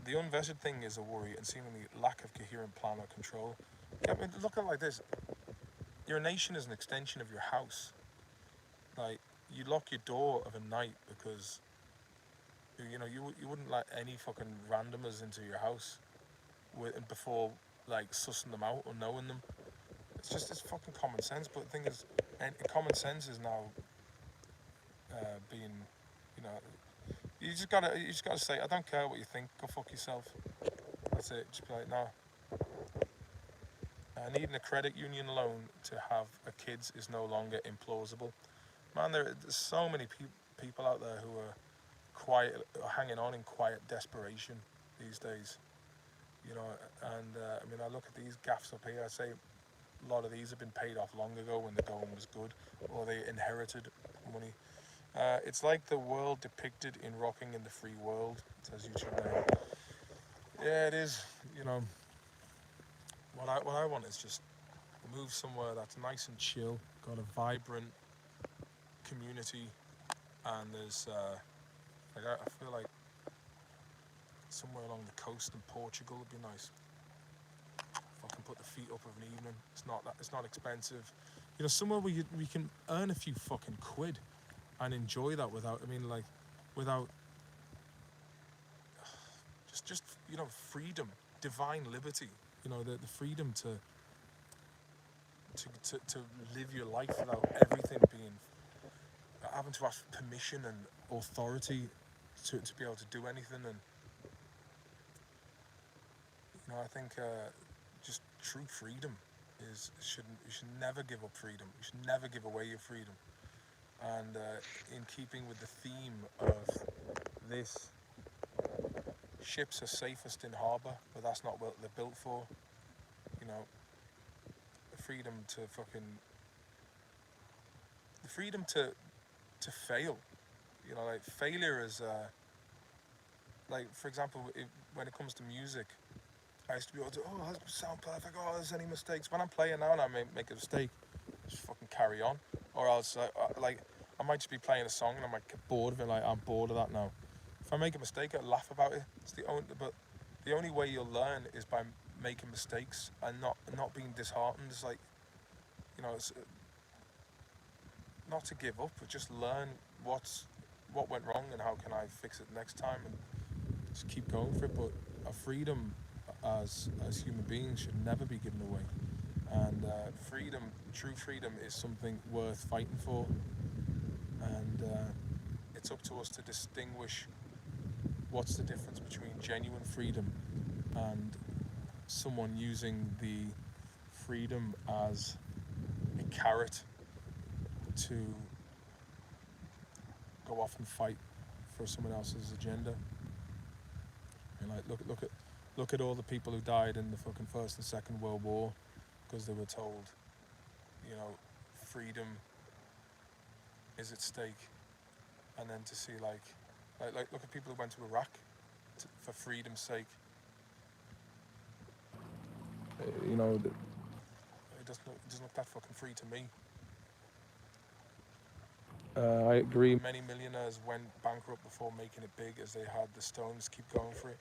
the unvetted thing is a worry, and seemingly lack of coherent plan or control. I mean, look at it like this: your nation is an extension of your house. Like, you lock your door of a night because you wouldn't let any fucking randomers into your house before, like, sussing them out or knowing them. It's fucking common sense. But the thing is, and common sense is now being, you know, you just gotta say, I don't care what you think. Go fuck yourself. That's it. Just be like, no. Needing a credit union loan to have a kids is no longer implausible. Man, there's so many people out there who are hanging on in quiet desperation these days. And I mean, I look at these gaffs up here. I say a lot of these have been paid off long ago when the going was good, or they inherited money. It's like the world depicted in Rocking in the Free World, says YouTube now. Yeah, it is. What I want is just move somewhere that's nice and chill, got a vibrant community, and there's like, I feel like somewhere along the coast in Portugal would be nice. If I can put the feet up of an evening, it's not expensive. Somewhere where we can earn a few fucking quid and enjoy that without, I mean, like, without just freedom, divine liberty. The freedom to live your life without everything being, having to ask permission and authority to be able to do anything. And I think just true freedom is you should never give up freedom. You should never give away your freedom. And in keeping with the theme of this, ships are safest in harbour, but that's not what they're built for. You know, the freedom to fucking, the freedom to fail. You know, like failure is like, for example, when it comes to music, I used to be able to, oh, it has to sound perfect. Oh, there's any mistakes. When I'm playing now and I make a mistake, just fucking carry on. Or else, like, I might just be playing a song and I might get bored of it. Like, I'm bored of that now. If I make a mistake, I laugh about it. But the only way you'll learn is by making mistakes and not being disheartened. It's like, you know, it's not to give up, but just learn what went wrong and how can I fix it next time, and just keep going for it. But our freedom as human beings should never be given away. And freedom, true freedom, is something worth fighting for. And it's up to us to distinguish what's the difference between genuine freedom and someone using the freedom as a carrot to go off and fight for someone else's agenda. And like, look at all the people who died in the fucking First and Second World War because they were told, you know, freedom is at stake. And then to see like look at people who went to Iraq for freedom's sake. You know, it doesn't look that fucking free to me. I agree. Many millionaires went bankrupt before making it big, as they had the stones keep going for it.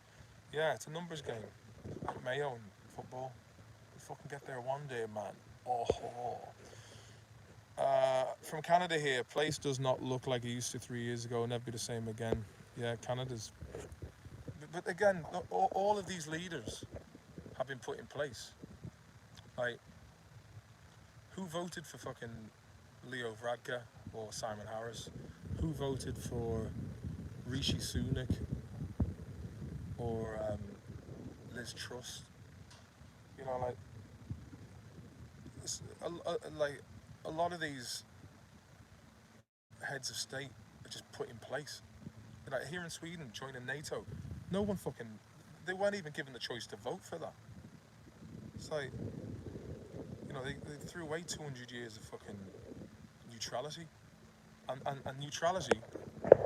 Yeah, it's a numbers game. Like Mayo in football. We'll fucking get there one day, man. Oh. From Canada here, place does not look like it used to 3 years ago. Never be the same again. Yeah, Canada's. But again, all of these leaders have been put in place. Like, who voted for fucking Leo Varadkar or Simon Harris? Who voted for Rishi Sunak or Liz Truss? You know, like a lot of these heads of state are just put in place. Like here in Sweden, joining NATO, no one fucking, they weren't even given the choice to vote for that. It's like, you know, they threw away 200 years of fucking neutrality. And neutrality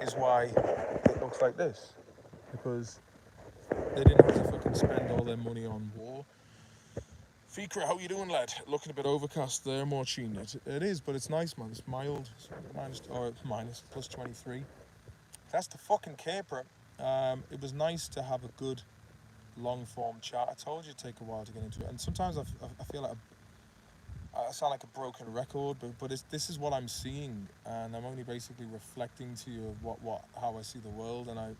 is why it looks like this. Because they didn't have to fucking spend all their money on war. Fikra, how you doing, lad? Looking a bit overcast there, Marcin. It is, but it's nice, man. It's mild. It's minus plus 23. That's the fucking caper. It was nice to have a good long form chat. I told you it'd take a while to get into it, and sometimes I feel like I sound like a broken record, but this is what I'm seeing, and I'm only basically reflecting to you of how I see the world, and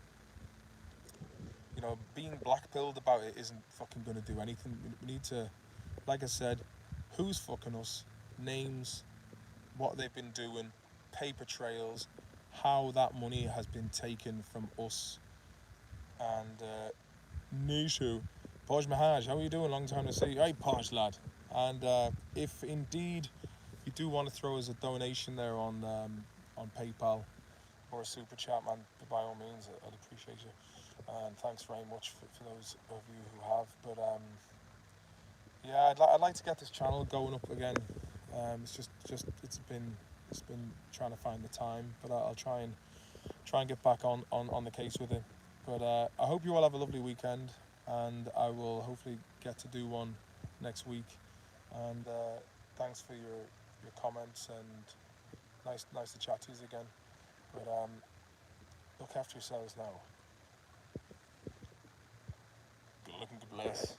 you know, being black-pilled about it isn't fucking going to do anything. We need to, like I said, who's fucking us, names, what they've been doing, paper trails, how that money has been taken from us, and Nishu, Poj Mahaj, how are you doing? Long time to see you. Hey, Poj, lad. And if indeed you do want to throw us a donation there on PayPal or a super chat, man, by all means, I'd appreciate you. And thanks very much for those of you who have. But yeah, I'd like to get this channel going up again. It's just it's been trying to find the time, but I'll try and get back on the case with it. But I hope you all have a lovely weekend, and I will hopefully get to do one next week. And thanks for your comments, and nice to chat to you again. But look after yourselves now. Good looking to bless.